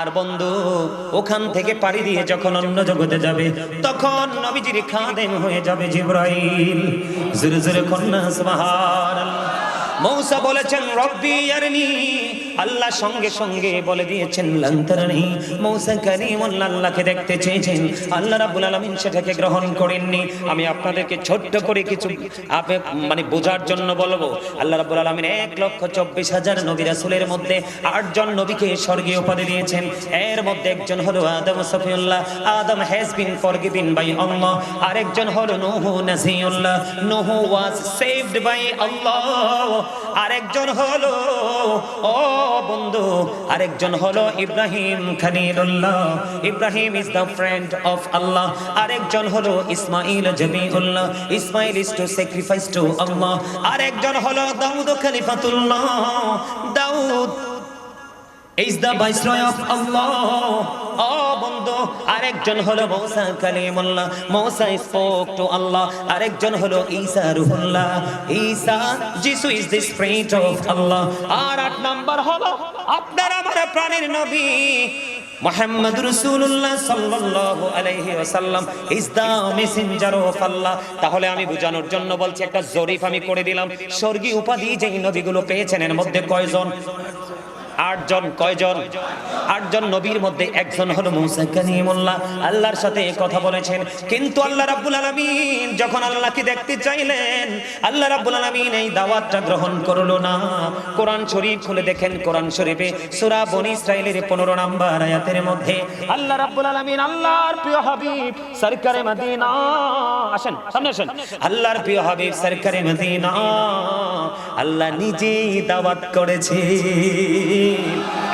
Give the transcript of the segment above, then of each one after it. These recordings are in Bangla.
আর বন্ধু ওখান থেকে পাড়ি দিয়ে যখন অন্য জগতে যাবে তখন নবীজির খাদেম হয়ে যাবে জিবরাইল। জোরে জোরে কন্যা সুবহানাল্লাহ। মূসা বলেছেন রব্বি আরনি, আল্লাহ সঙ্গে সঙ্গে বলে দিয়েছেন লান তারানি। মূসা কালিমুল্লাহ আল্লাহকে দেখতে চেয়েছেন, আল্লাহ রাব্বুল আলামিন সেটাকে গ্রহণ করেননি। আমি আপনাদেরকে ছোট্ট করে কিছু বোঝার জন্য বলবো। আল্লাহ রাব্বুল আলামিন 1,24,000 নবী রাসূলের মধ্যে 8 জন নবীকে স্বর্গীয় উপাধি দিয়েছেন। এর মধ্যে একজন হলো আদম সফিউল্লাহ, আদম হ্যাজ বিন ফরগিভেন বাই আল্লাহ। আরেকজন হলো নূহ নাসিউল্লাহ, নূহ ওয়াজ সেভড বাই আল্লাহ। আরেকজন হলো ও বন্ধু, আরেকজন হলো Ibrahim Khalilullah, Ibrahim is the friend of Allah. আরেকজন হলো Ismail Zabiullah, Ismail is to sacrifice to Allah. আরেকজন হলো দাউদ খলিফাতুল্লাহ, দাউদ is the viceroy of Allah. Oh বন্ধু, আরেকজন হলো Musa Kalimullah, Musa spoke to Allah. আরেকজন হলো ঈসা রূহুল্লাহ, ঈসা যিশু is the spirit of Allah. আর 8 নাম্বার হলো আপনার আমার প্রাণের নবী মুহাম্মদ রাসূলুল্লাহ সাল্লাল্লাহু আলাইহি ওয়াসাল্লাম is the messenger of Allah. তাহলে আমি বোঝানোর জন্য বলছি, একটা জরিপ আমি করে দিলাম। স্বর্গীয় উপাধি যেই নবীগুলো পেয়েছেন এর মধ্যে কয়জন? 8 জন। কয়জন? 8 জন নবীর মধ্যে একজন হলো মূসা কালিমুল্লাহ, আল্লাহর সাথে কথা বলেছেন। কিন্তু আল্লাহ রাব্বুল আলামিন যখন আল্লাহকে দেখতে চাইলেন, আল্লাহ রাব্বুল আলামিন এই দাওয়াতটা গ্রহণ করলো না। কোরআন শরীফ খুলে দেখেন, কোরআন শরীফে সূরা বনী ইসরাঈলের 15 নম্বর আয়াতের মধ্যে আল্লাহ রাব্বুল আলামিন আল্লাহর প্রিয় হাবিব সরকারে মদিনা, আসেন সামনে আসেন, আল্লাহর প্রিয় হাবিব সরকারে মদিনা আল্লাহ নিজেই দাওয়াত করেছে।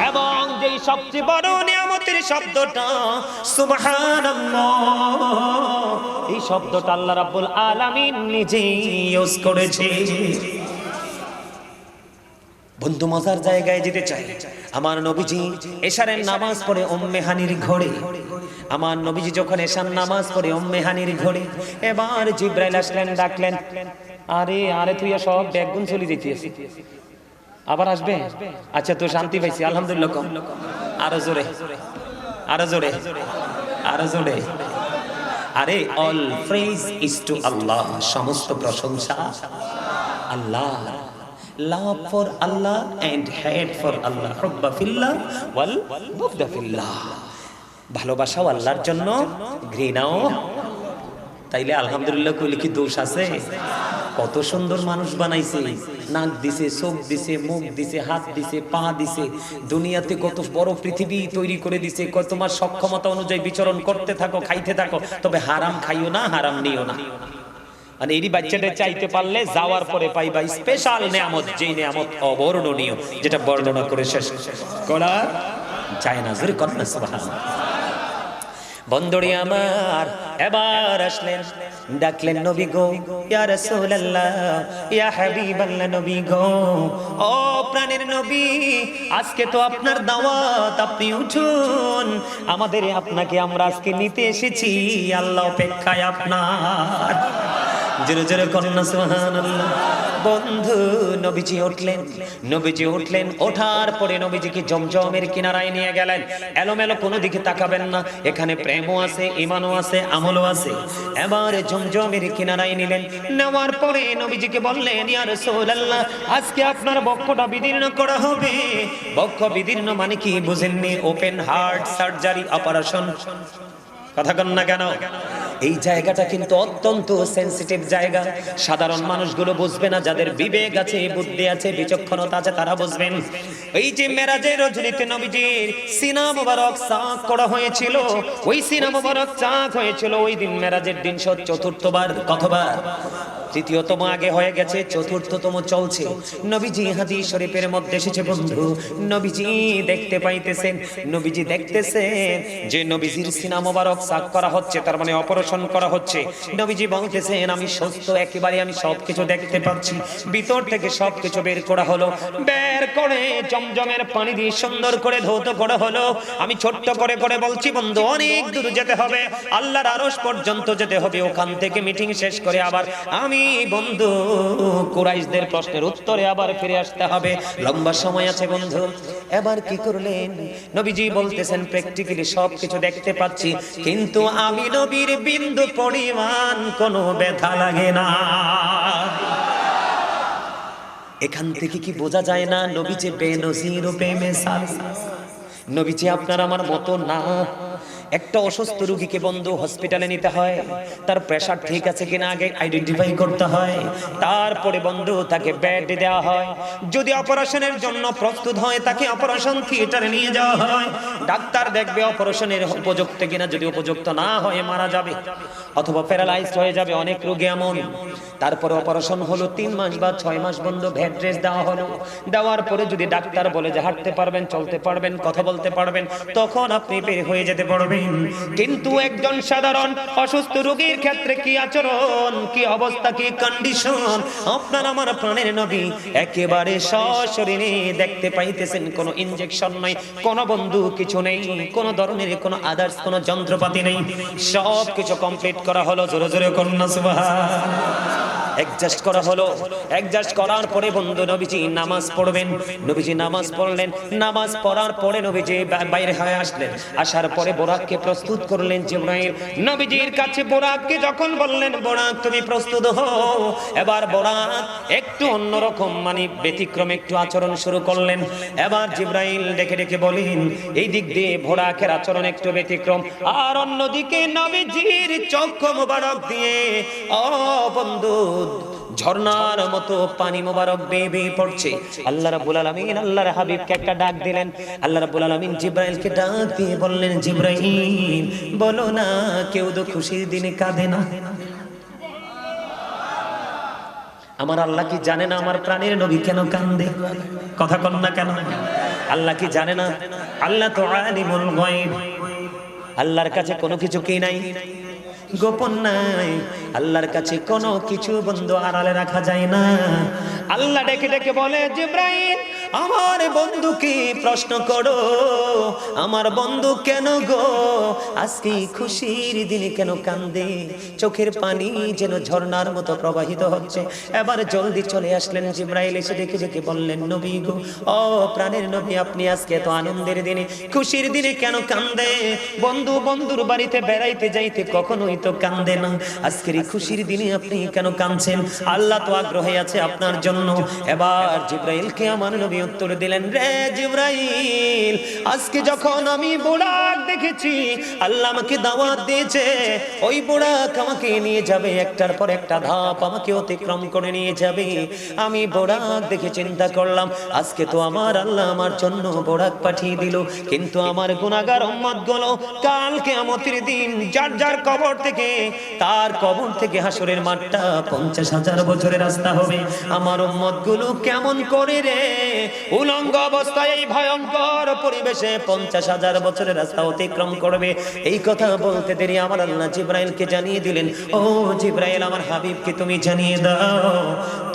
এবং যেই সবচেয়ে বড় নিয়ামতের শব্দটা সুবহানাল্লাহ, এই শব্দটা আল্লাহ রাব্বুল আলামিন নিজেই ইউজ করেছে। বন্ধু মজার জায়গায় যেতে চাই। আমার নবীজি এশারের নামাজ পড়ে উম্মে হানির ঘরে, আমার নবীজি যখন এশার নামাজ পড়ে উম্মে হানির ঘরে, এবার জিবরাইল আসলেন, ডাকলেন, আরে আরে তুই সব ব্যাগুন চলে যেতেছিস, আবার আসবে? আচ্ছা তো শান্তি পাইছি আলহামদুলিল্লাহ। কম আরো জোরে, আরো জোরে, আরো জোরে। আরে all praise is to Allah, সমস্ত প্রশংসা Allah. Love for Allah and hate for Allah, হুব্বা ফিল্লাহ ওয়াল বুগদা ফিল্লাহ। ভালোবাসাও আল্লাহর জন্য, ঘৃণাও। তাইলে আলহামদুলিল্লাহ কইলে কি দোষ আছে? কত সুন্দর মানুষ বানাইছে, নাক দিছে, চোখ দিছে, মুখ দিছে, হাত দিছে, পা দিছে, দুনিয়াতে কত বড় পৃথিবী তৈরি করে দিছে। তোমার সক্ষমতা অনুযায়ী বিচরণ করতে থাকো, খাইতে থাকো, তবে হারাম খাইও না, হারাম নিও না। মানে এরই বাচ্চাটা চাইতে পারলে যাওয়ার পরে পাইবা স্পেশাল নিয়ামত, যেই নিয়ামত অবর্ণনীয়, যেটা বর্ণনা করে শেষ করা যায় না। জোরে কন্যা সুবহানাল্লাহ। বন্ধুরে আমার, এবার আসলেন, ডাকলেন, নবী গো, ইয়া রাসূলুল্লাহ, ইয়া হাবিবাল্লাহ, নবী গো, ও প্রাণের নবী, আজকে তো আপনার দাওয়াত, আপনি উঠুন, আমাদের আপনাকে আমরা আজকে নিতে এসেছি, আল্লাহ অপেক্ষায় আপনার। জোরে জোরে কন্যা সুবহানাল্লাহ। বন্ধু নবীজি উঠলেন, নবীজি উঠলেন, ওঠার পরে নবীজিকে জমজমের কিনারায় নিয়ে গেলেন। এলোমেলো কোনো দিকে তাকাবেন না, এখানে প্রেমও আছে, ঈমানও আছে, আমলও আছে। এবার জমজমের কিনারায় নিলেন, নেওয়ার পরে নবীজিকে বললেন, ইয়া রাসূলুল্লাহ, আজকে আপনার বক্ষটা বিদীর্ণ করা হবে। বক্ষ বিদীর্ণ মানে কি বুঝেননি? Open heart surgery operation. কথা কন না কেন? এই জায়গাটা কিন্তু অত্যন্ত সেনসিটিভ জায়গা। সাধারণ মানুষগুলো বুঝবে না, যাদের বিবেক আছে, বুদ্ধি আছে, বিচক্ষণতা আছে, তারা বুঝবেন। এই যে মেরাজের রজনীতে নবীজির সিনা মোবারক চাক করা হয়েছিল, ওই সিনা মোবারক চাক হয়েছিল ওই দিন মেরাজের দিন 4বার, কতবার? তৃতীয়তম আগে হয়ে গেছে, চতুর্থতম চলছে। নবীজি হাদিস শরীফের মধ্যে এসেছে বন্ধু, নবীজি দেখতে পাইতেছেন, নবীজি দেখতেছেন যে নবীজির সিনা মোবারক চাক করা হচ্ছে, তার মানে অপারেশন করা হচ্ছে। নবীজি বলতেছেন, আমি সুস্থ একেবারে, আমি সবকিছু দেখতে পাচ্ছি। ভিতর থেকে সবকিছু বের করা হলো, বের করে জমজমের পানি দিয়ে সুন্দর করে ধৌত করা হলো। আমি ছোট্ট করে করে বলছি বন্ধু, অনেক দূর যেতে হবে, আল্লাহর আরশ পর্যন্ত যেতে হবে। ওখান থেকে মিটিং শেষ করে আবার আমি আমি বন্ধু কুরাইশদের প্রশ্নের উত্তরে আবার ফিরে আসতে হবে, লম্বা সময় আছে বন্ধু। এবার কি করলেন? নবীজি বলতেছেন প্র্যাকটিক্যালি সবকিছু দেখতে পাচ্ছি, কিন্তু আমি নবীর বিন্দু পরিমাণ কোনো ব্যথা লাগে না। এখান থেকে কি বোঝা যায় না নবী যে বেনজির ও বেমিসাল? নবী যে আপনার আমার মতো না। একটা অসুস্থ রোগীকে বন্ধু হসপিটালে নিতে হয়, তার প্রেসার ঠিক আছে কিনা আগে আইডেন্টিফাই করতে হয়, তারপরে বন্ধু তাকে বেড দেওয়া হয়। যদি অপারেশনের জন্য প্রস্তুত হয় তাকে অপারেশন থিয়েটারে নিয়ে যাওয়া হয়, ডাক্তার দেখবে অপারেশনের উপযুক্ত কিনা, যদি উপযুক্ত না হয় মারা যাবে অথবা প্যারালাইজড হয়ে যাবে অনেক রোগী এমন। তারপরে অপারেশন হলো 3 মাস বা 6 মাস বন্ধু বেড রেস্ট দেওয়া হলো। দেওয়ার পরে যদি ডাক্তার বলে যে হাঁটতে পারবেন, চলতে পারবেন, কথা বলতে পারবেন, তখন আপনি বের হয়ে যেতে পারবেন। কিন্তু একজন সাধারণ অসুস্থ রোগীর ক্ষেত্রে কি আচরণ, কি অবস্থা, কি কন্ডিশন আপনার আমার প্রাণের নবী একেবারে সশরীরে দেখতে পাইতেছেন। কোনো ইনজেকশন নাই, কোনো বন্ধু কিছু নেই, কোনো ধরনের কোনো আদার্স কোনো যন্ত্রপাতি নেই, সব কিছু কমপ্লিট করা হলো। জোরে জোরে করুন সুবহানাল্লাহ। অ্যাডজাস্ট করা হলো। অ্যাডজাস্ট করার পরে বন্ধু নবীজি নামাজ পড়বেন। নবীজি নামাজ পড়লেন, নামাজ পড়ার পরে নবীজি বাইরে হয়ে আসলেন। আসার পরে বোরাককে প্রস্তুত করলেন জিবরাইল। নবীজির কাছে বোরাককে যখন বললেন বোরাক তুমি প্রস্তুত হও, এবার বোরাক একটু অন্যরকম মানে ব্যতিক্রম একটু আচরণ শুরু করলেন। এবার জিবরাইল ডেকে ডেকে বলেন এই দিক দিয়ে বোরাকের আচরণ একটু ব্যতিক্রম, আর অন্যদিকে নবীজির চক্ষু মোবারক দিয়ে ও বন্ধু ঝর্ণার মতো পানি মোবারক বেয়ে বেয়ে পড়ছে। আল্লাহ রাব্বুল আলামিন আল্লাহর হাবিবকে একটা ডাক দিলেন। আল্লাহ রাব্বুল আলামিন জিবরাইলকে ডাক দিয়ে বললেন জিবরাইল বলো না কেউ তো খুশির দিনে কাঁদে না? আমার আল্লাহ কি জানে না আমার প্রাণের নবী কেন কান্দে? কথা কন না কেন? আল্লাহ কি জানে না? আল্লাহ তো আলিমুল গায়ব, আল্লাহর কাছে কোনো কিছু কি নাই, গোপন নাই। আল্লাহর কাছে কোনো কিছু বন্ধু আড়ালে রাখা যায় না। আল্লাহ ডেকে ডেকে বলে জিবরাইল আমার বন্ধুকে প্রশ্ন করো, আমার বন্ধু কেন গো আজকে খুশির দিনে কেন কান্দে? চোখের পানি যেন ঝর্ণার মতো প্রবাহিত হচ্ছে। এবার জলদি চলে আসলেন জিবরাইল, এসে ডেকে ডেকে বললেন নবী গো, ও প্রাণের নবী আপনি আজকে এত আনন্দের দিনে খুশির দিনে কেন কান্দে? বন্ধু বন্ধুর বাড়িতে বেড়াইতে যাইতে কখনোই তো কান্দে না, আজকের এই খুশির দিনে আপনি কেন কাঁদছেন? আল্লাহ তো আগ্রহে আছে আপনার জন্য। এবার জিবরাইলকে আমার নবী উত্তর দিলেন রে জিবরাইল আজকে যখন আমি বোরাক দেখেছি, আল্লাহ আমাকে দাওয়াত দিয়েছে, ওই বোরাক আমাকে নিয়ে যাবে, একটার পর একটা ধাপ আমাকে অতিক্রম করে নিয়ে যাবে। আমি বোরাক দেখে চিন্তা করলাম আজকে তো আমার আল্লাহ আমার জন্য বোরাক পাঠিয়ে দিল, কিন্তু আমার গুনাহগার উম্মতগুলো কাল কিয়ামতের দিন যার যার কবর থেকে, তার কবর থেকে হাসরের মাঠটা 50,000 বছরের রাস্তা হবে। আমার উম্মতগুলো কেমন করে রে উলঙ্গ অবস্থায় এই ভয়ঙ্কর পরিবেশে 50,000 বছরের রাস্তা অতিক্রম করবে? এই কথা বলতে দেরি আমার আল্লাহ জিবরাইলকে জানিয়ে দিলেন, ও জিবরাইল আমার হাবিবকে তুমি জানিয়ে দাও,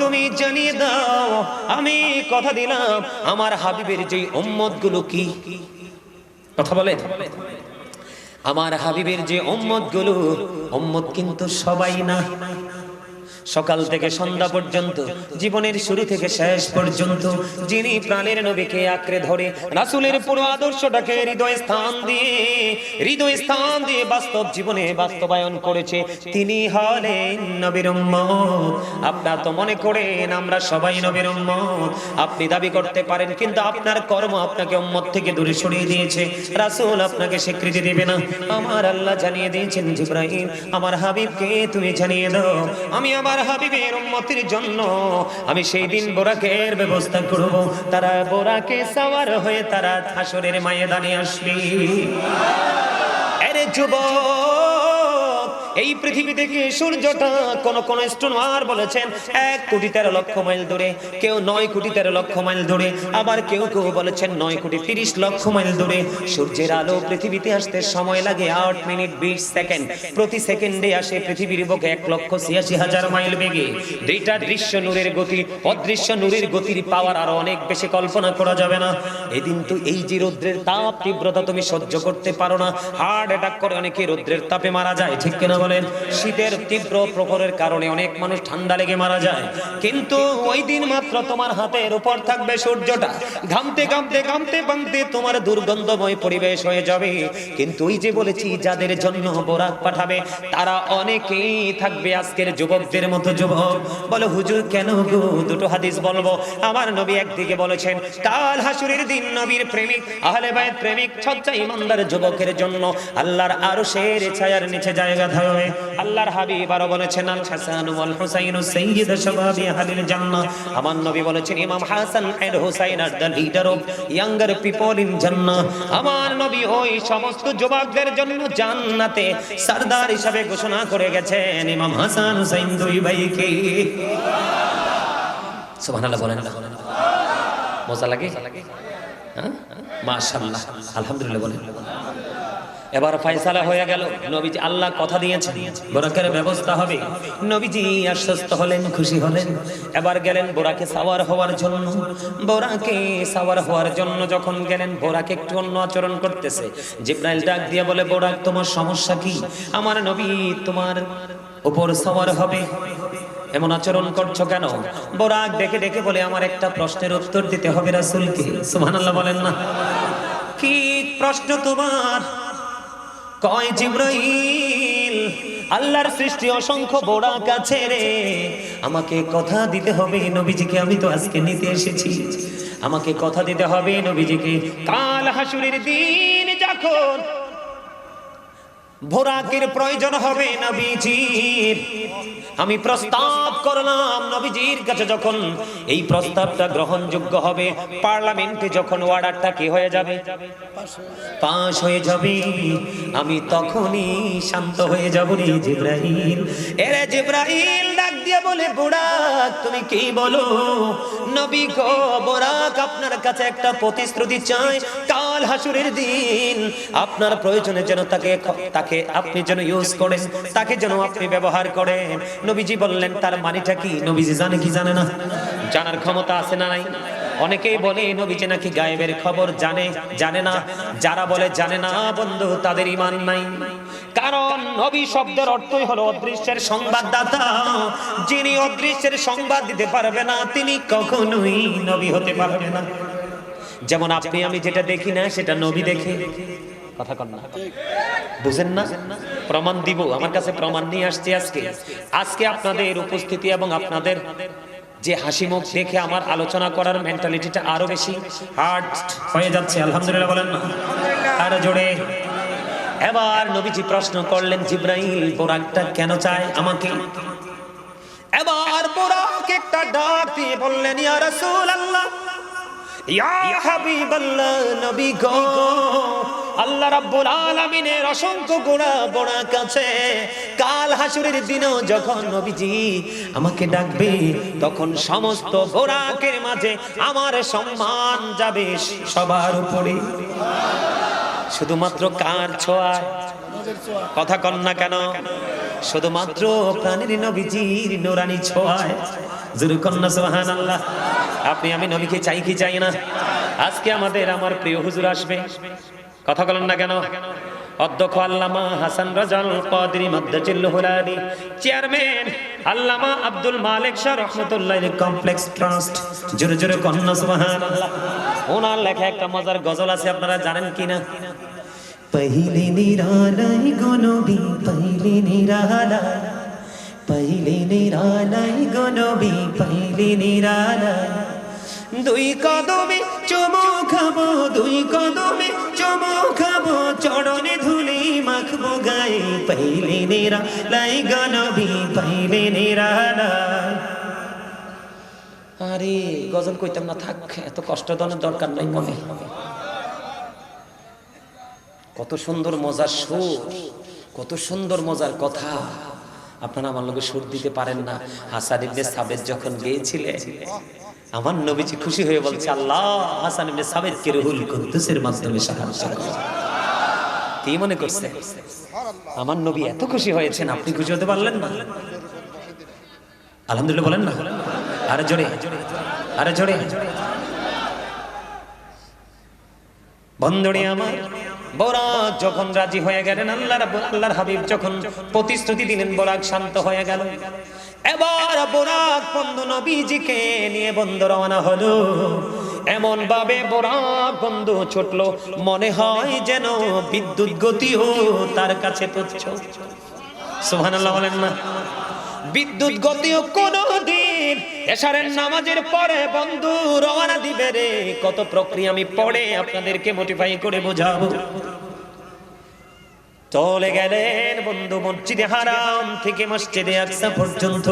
তুমি জানিয়ে দাও আমি কথা দিলাম আমার হাবিবের যে উম্মতগুলো কি কথা বলে আমার হাবিবের যে উম্মতগুলো, উম্মত কিন্তু সবাই না। সকাল থেকে সন্ধ্যা পর্যন্ত জীবনের শুরু থেকে শেষ পর্যন্ত যিনি প্রাণের নবীকে আঁকড়ে ধরে রাসূলের পুরো আদর্শটাকে হৃদয় স্থান দিয়ে বাস্তব জীবনে বাস্তবায়ন করেছে, তিনি হলেন নবীর উম্মত। আপনারা তো মনে করেন আমরা সবাই নবীর উম্মত, আপনি দাবি করতে পারেন, কিন্তু আপনার কর্ম আপনাকে উম্মত থেকে দূরে সরিয়ে দিয়েছে। রাসূল আপনাকে স্বীকৃতি দেবে না। আমার আল্লাহ জানিয়ে দিয়েছেন জিবরাইল আমার হাবিবকে তুমি জানিয়ে দাও আমি আমার হাবিবের উম্মতের জন্য আমি সেই দিন বোরাকের ব্যবস্থা করব, তারা বোরাকে সাওয়ার হয়ে তারা হাসরের ময়দানে আসবে। আরে যুবক এই পৃথিবী থেকে সূর্যটা কোন কোন অ্যাস্ট্রোনমার বলেছেন 1,13,00,000 মাইল দূরে, কেউ 9,13,00,000 মাইল দূরে, আবার কেউ কেউ বলেছেন 9,30,00,000 মাইল দূরে। সূর্যের আলো পৃথিবীতে আসতে সময় লাগে 8 মিনিট 20 সেকেন্ড। প্রতি সেকেন্ডে আসে পৃথিবীর বুকে 1,86,000 মাইল বেগে। দুইটা দৃশ্য নূরের গতি, অদৃশ্য নূরের গতির পাওয়ার আরো অনেক বেশি কল্পনা করা যাবে না। এদিন তো এই যে রৌদ্রের তাপ তীব্রতা তুমি সহ্য করতে পারো না, হার্ট অ্যাটাক করে অনেকে রৌদ্রের তাপে মারা যায়, ঠিক কিনা? বলেন শীতের তীব্র প্রখরের কারণে অনেক মানুষ ঠান্ডা লেগে মারা যায়, কিন্তু ওই দিন মাত্র তোমার হাতের উপর থাকবে সূর্যটা, ঘামতে ঘামতে ঘামতে ঘামতে তোমার দুর্গন্ধময় পরিবেশ হয়ে যাবে। কিন্তু ওই যে বলেছি যাদের জন্য বোরাক পাঠাবে তারা অনেকেই থাকবে আজকের যুবকদের মতো যুবক। বলো হুজুর কেন গো? দুটো হাদিস বলবো। আমার নবী একদিকে বলেছেন কাল হাসুরের দিন নবীর প্রেমিক আহলে বাইত প্রেমিক সচ্চা ইমানদার যুবকের জন্য আল্লাহর আরশের ছায়ার নিচে জায়গা থাকবে। আল্লাহর হাবিব আরো বলেছেন আল হাসান ওয়াল হুসাইন সাইয়্যিদ শাবাবি আহলিল জান্নাহ। আমার নবী বলেছেন Imam Hasan and Husain are the leader of younger people in Jannah. আমার নবী ওই সমস্ত যুবকদের জন্য জান্নাতে সরদার হিসেবে ঘোষণা করে গেছেন ইমাম হাসান হুসাইন দুই ভাইকে। সুবহানাল্লাহ বলেন না, মজা লাগে? হ্যাঁ মাশাআল্লাহ আলহামদুলিল্লাহ বলেন। এবার ফয়সালা হয়ে গেল, নবীজি আল্লাহ কথা দিয়েছেন বোরাকের ব্যবস্থা হবে। নবীজি আশ্বস্ত হলেন, খুশি হলেন। এবার গেলেন বোরাকে সাওয়ার হওয়ার জন্য। বোরাকে সাওয়ার হওয়ার জন্য যখন গেলেন, বোরাকে একটু অন্য আচরণ করতেছে। জিবরাইল ডাক দিয়ে বলে বোরাক তোমার সমস্যা কি? আমার নবী তোমার উপর সাওয়ার হবে, এমন আচরণ করছো কেন? বোরাক ডেকে ডেকে বলে আমার একটা প্রশ্নের উত্তর দিতে হবে রাসূলকে। সুবহানাল্লাহ বলেন না। কি প্রশ্ন তোমার? কয় জিবরাইল আল্লাহর সৃষ্টি অসংখ্য বোরাক আছে রে, আমাকে কথা দিতে হবে নবীজিকে, আমি তো আজকে নিতে এসেছি, আমাকে কথা দিতে হবে নবীজিকে। কাল হাসুরের দিন যখন বোরাকের প্রয়োজন হবে নবীজির, আমি প্রস্তাব করলাম নবীজির কাছে, যখন এই প্রস্তাবটা গ্রহণযোগ্য হবে, পার্লামেন্টে যখন অর্ডারটা কি হয়ে যাবে, পাস হয়ে যাবে, আমি তখনই শান্ত হয়ে যাব রে জিবরাইল। এরে জিবরাইল ডাক দিয়ে বলে বোরাক তুমি কি বলো? নবী গো বোরাক আপনার কাছে একটা প্রতিশ্রুতি চাই, কাল হাসুরের দিন আপনার প্রয়োজনে যেন তাকে আপনি যেন ইউজ করেন, তাকে যেন আপনি ব্যবহার করেন। নবীজি বললেন তার মানেটা কি? নবীজি জানে কি জানে না? জানার ক্ষমতা আছে না নাই? অনেকেই বলে নবীজি নাকি গায়েবের খবর জানে, জানে না। যারা বলে জানে না বন্ধু, তাদের ঈমান নাই। কারণ নবী শব্দের অর্থই হলো অদৃশ্যের সংবাদদাতা। যিনি অদৃশ্যের সংবাদ দিতে পারবে না তিনি কখনোই নবী হতে পারবে না। যেমন আপনি আমি যেটা দেখি না সেটা নবী দেখে। কথা কন না, বুঝেন না? প্রমাণ দিব, আমার কাছে প্রমাণ নিয়ে আসছি আজকে আপনাদের উপস্থিতি এবং আপনাদের যে হাসি মুখ দেখে আমার আলোচনা করার মেন্টালিটিটা আরো বেশি হার্ড হয়ে যাচ্ছে। আলহামদুলিল্লাহ বলেন না আর জোরে। এবার নবীজি প্রশ্ন করলেন জিবরাইল বোরাকটা কেন চায় আমাকে? এবার বোরাক একটা ডাক দিয়ে বললেন ইয়া রাসূলুল্লাহ, ইয়া হাবিবাল্লাহ, নবী গো আল্লাহ রাব্বুল আলামিনের অসংখ্য বোরাক আছে। কাল হাসুরের দিনেও যখন নবীজি আমাকে ডাকবে তখন সমস্ত বোরাকের মাঝে আমার সম্মান যাবে সবার উপরে, শুধুমাত্র কার ছোঁয়ায়? কথা কন না কেন? শুধুমাত্র প্রাণের নবীজির নূরানি ছোঁয়ায়। জোরে কন্না সুবহানাল্লাহ। আপনি আমি নবীকে চাই কি চাই না? আজকে আমার প্রিয় হুজুর আসবে, কথা বলেন না কেন? অধ্যক্ষ আল্লামা হাসান রাজাল কাদরি মাদ্দাজিল হুলানি, চেয়ারম্যান আল্লামা আব্দুল মালিক শাহ রাহমাতুল্লাহ কমপ্লেক্স ট্রাস্ট। জোরে জোরে কন্না সুবহানাল্লাহ। ওনার লেখা একটা মজার গজল আছে, আপনারা জানেন কিনা? পহিলে নিরালাই গো নবী, পহিলে নিরালাই, পহিলে নিরালাই গো নবী, পহিলে নিরালাই, দুই কদমে চুমু খাবো, দুই কদমে চুমু খাবো, চরণে ধুলি মাখবো গায়ে, পহিলে নিরালাই গো নবী, পহিলে নিরালাই। আরে গজল কইতাম না, থাক, এত কষ্ট দেওয়ার দরকার নাই মনে। কত সুন্দর মজার সুর, কত সুন্দর মজার কথা। আপনারা আমার লগে সুর দিতে পারেন না। হাসান ইবনে সাবিত যখন গেয়েছিলেন, আমার নবীজি খুশি হয়ে বলছে আল্লাহ হাসান ইবনে সাবিতকে রুহুল কুদ্দুসের মাধ্যমে সাহায্য করো। কি মনে করছে? আমার নবী এত খুশি হয়েছেন, আপনি খুশি হতে পারলেন না? আলহামদুলিল্লাহ বলেন না আরে জোরে, আরে জোরে। বন্ধুরে আমার, বোরাক যখন রাজি হয়ে গেলেন, আল্লাহর হাবিব যখন প্রতিশ্রুতি দিলেন, বোরাক শান্ত হয়ে গেল। এবার বোরাক বন্ধু নবীজিকে নিয়ে বন্ধু রওনা হলো। এমন ভাবে বোরাক বন্ধু ছুটলো, মনে হয় যেন বিদ্যুৎ গতিও তার কাছে তুচ্ছ। সুবহানাল্লাহ বলেন না? বিদ্যুৎ গতিও কোনদিন এশারের নামাজের পরে বন্ধু রওনা দিবে রে। কত প্রক্রিয়া আমি পড়ে আপনাদেরকে মোটিফাই করে বোঝাবো। চলে গেলেন বন্ধু মসজিদে হারাম থেকে মসজিদে আকসা পর্যন্ত।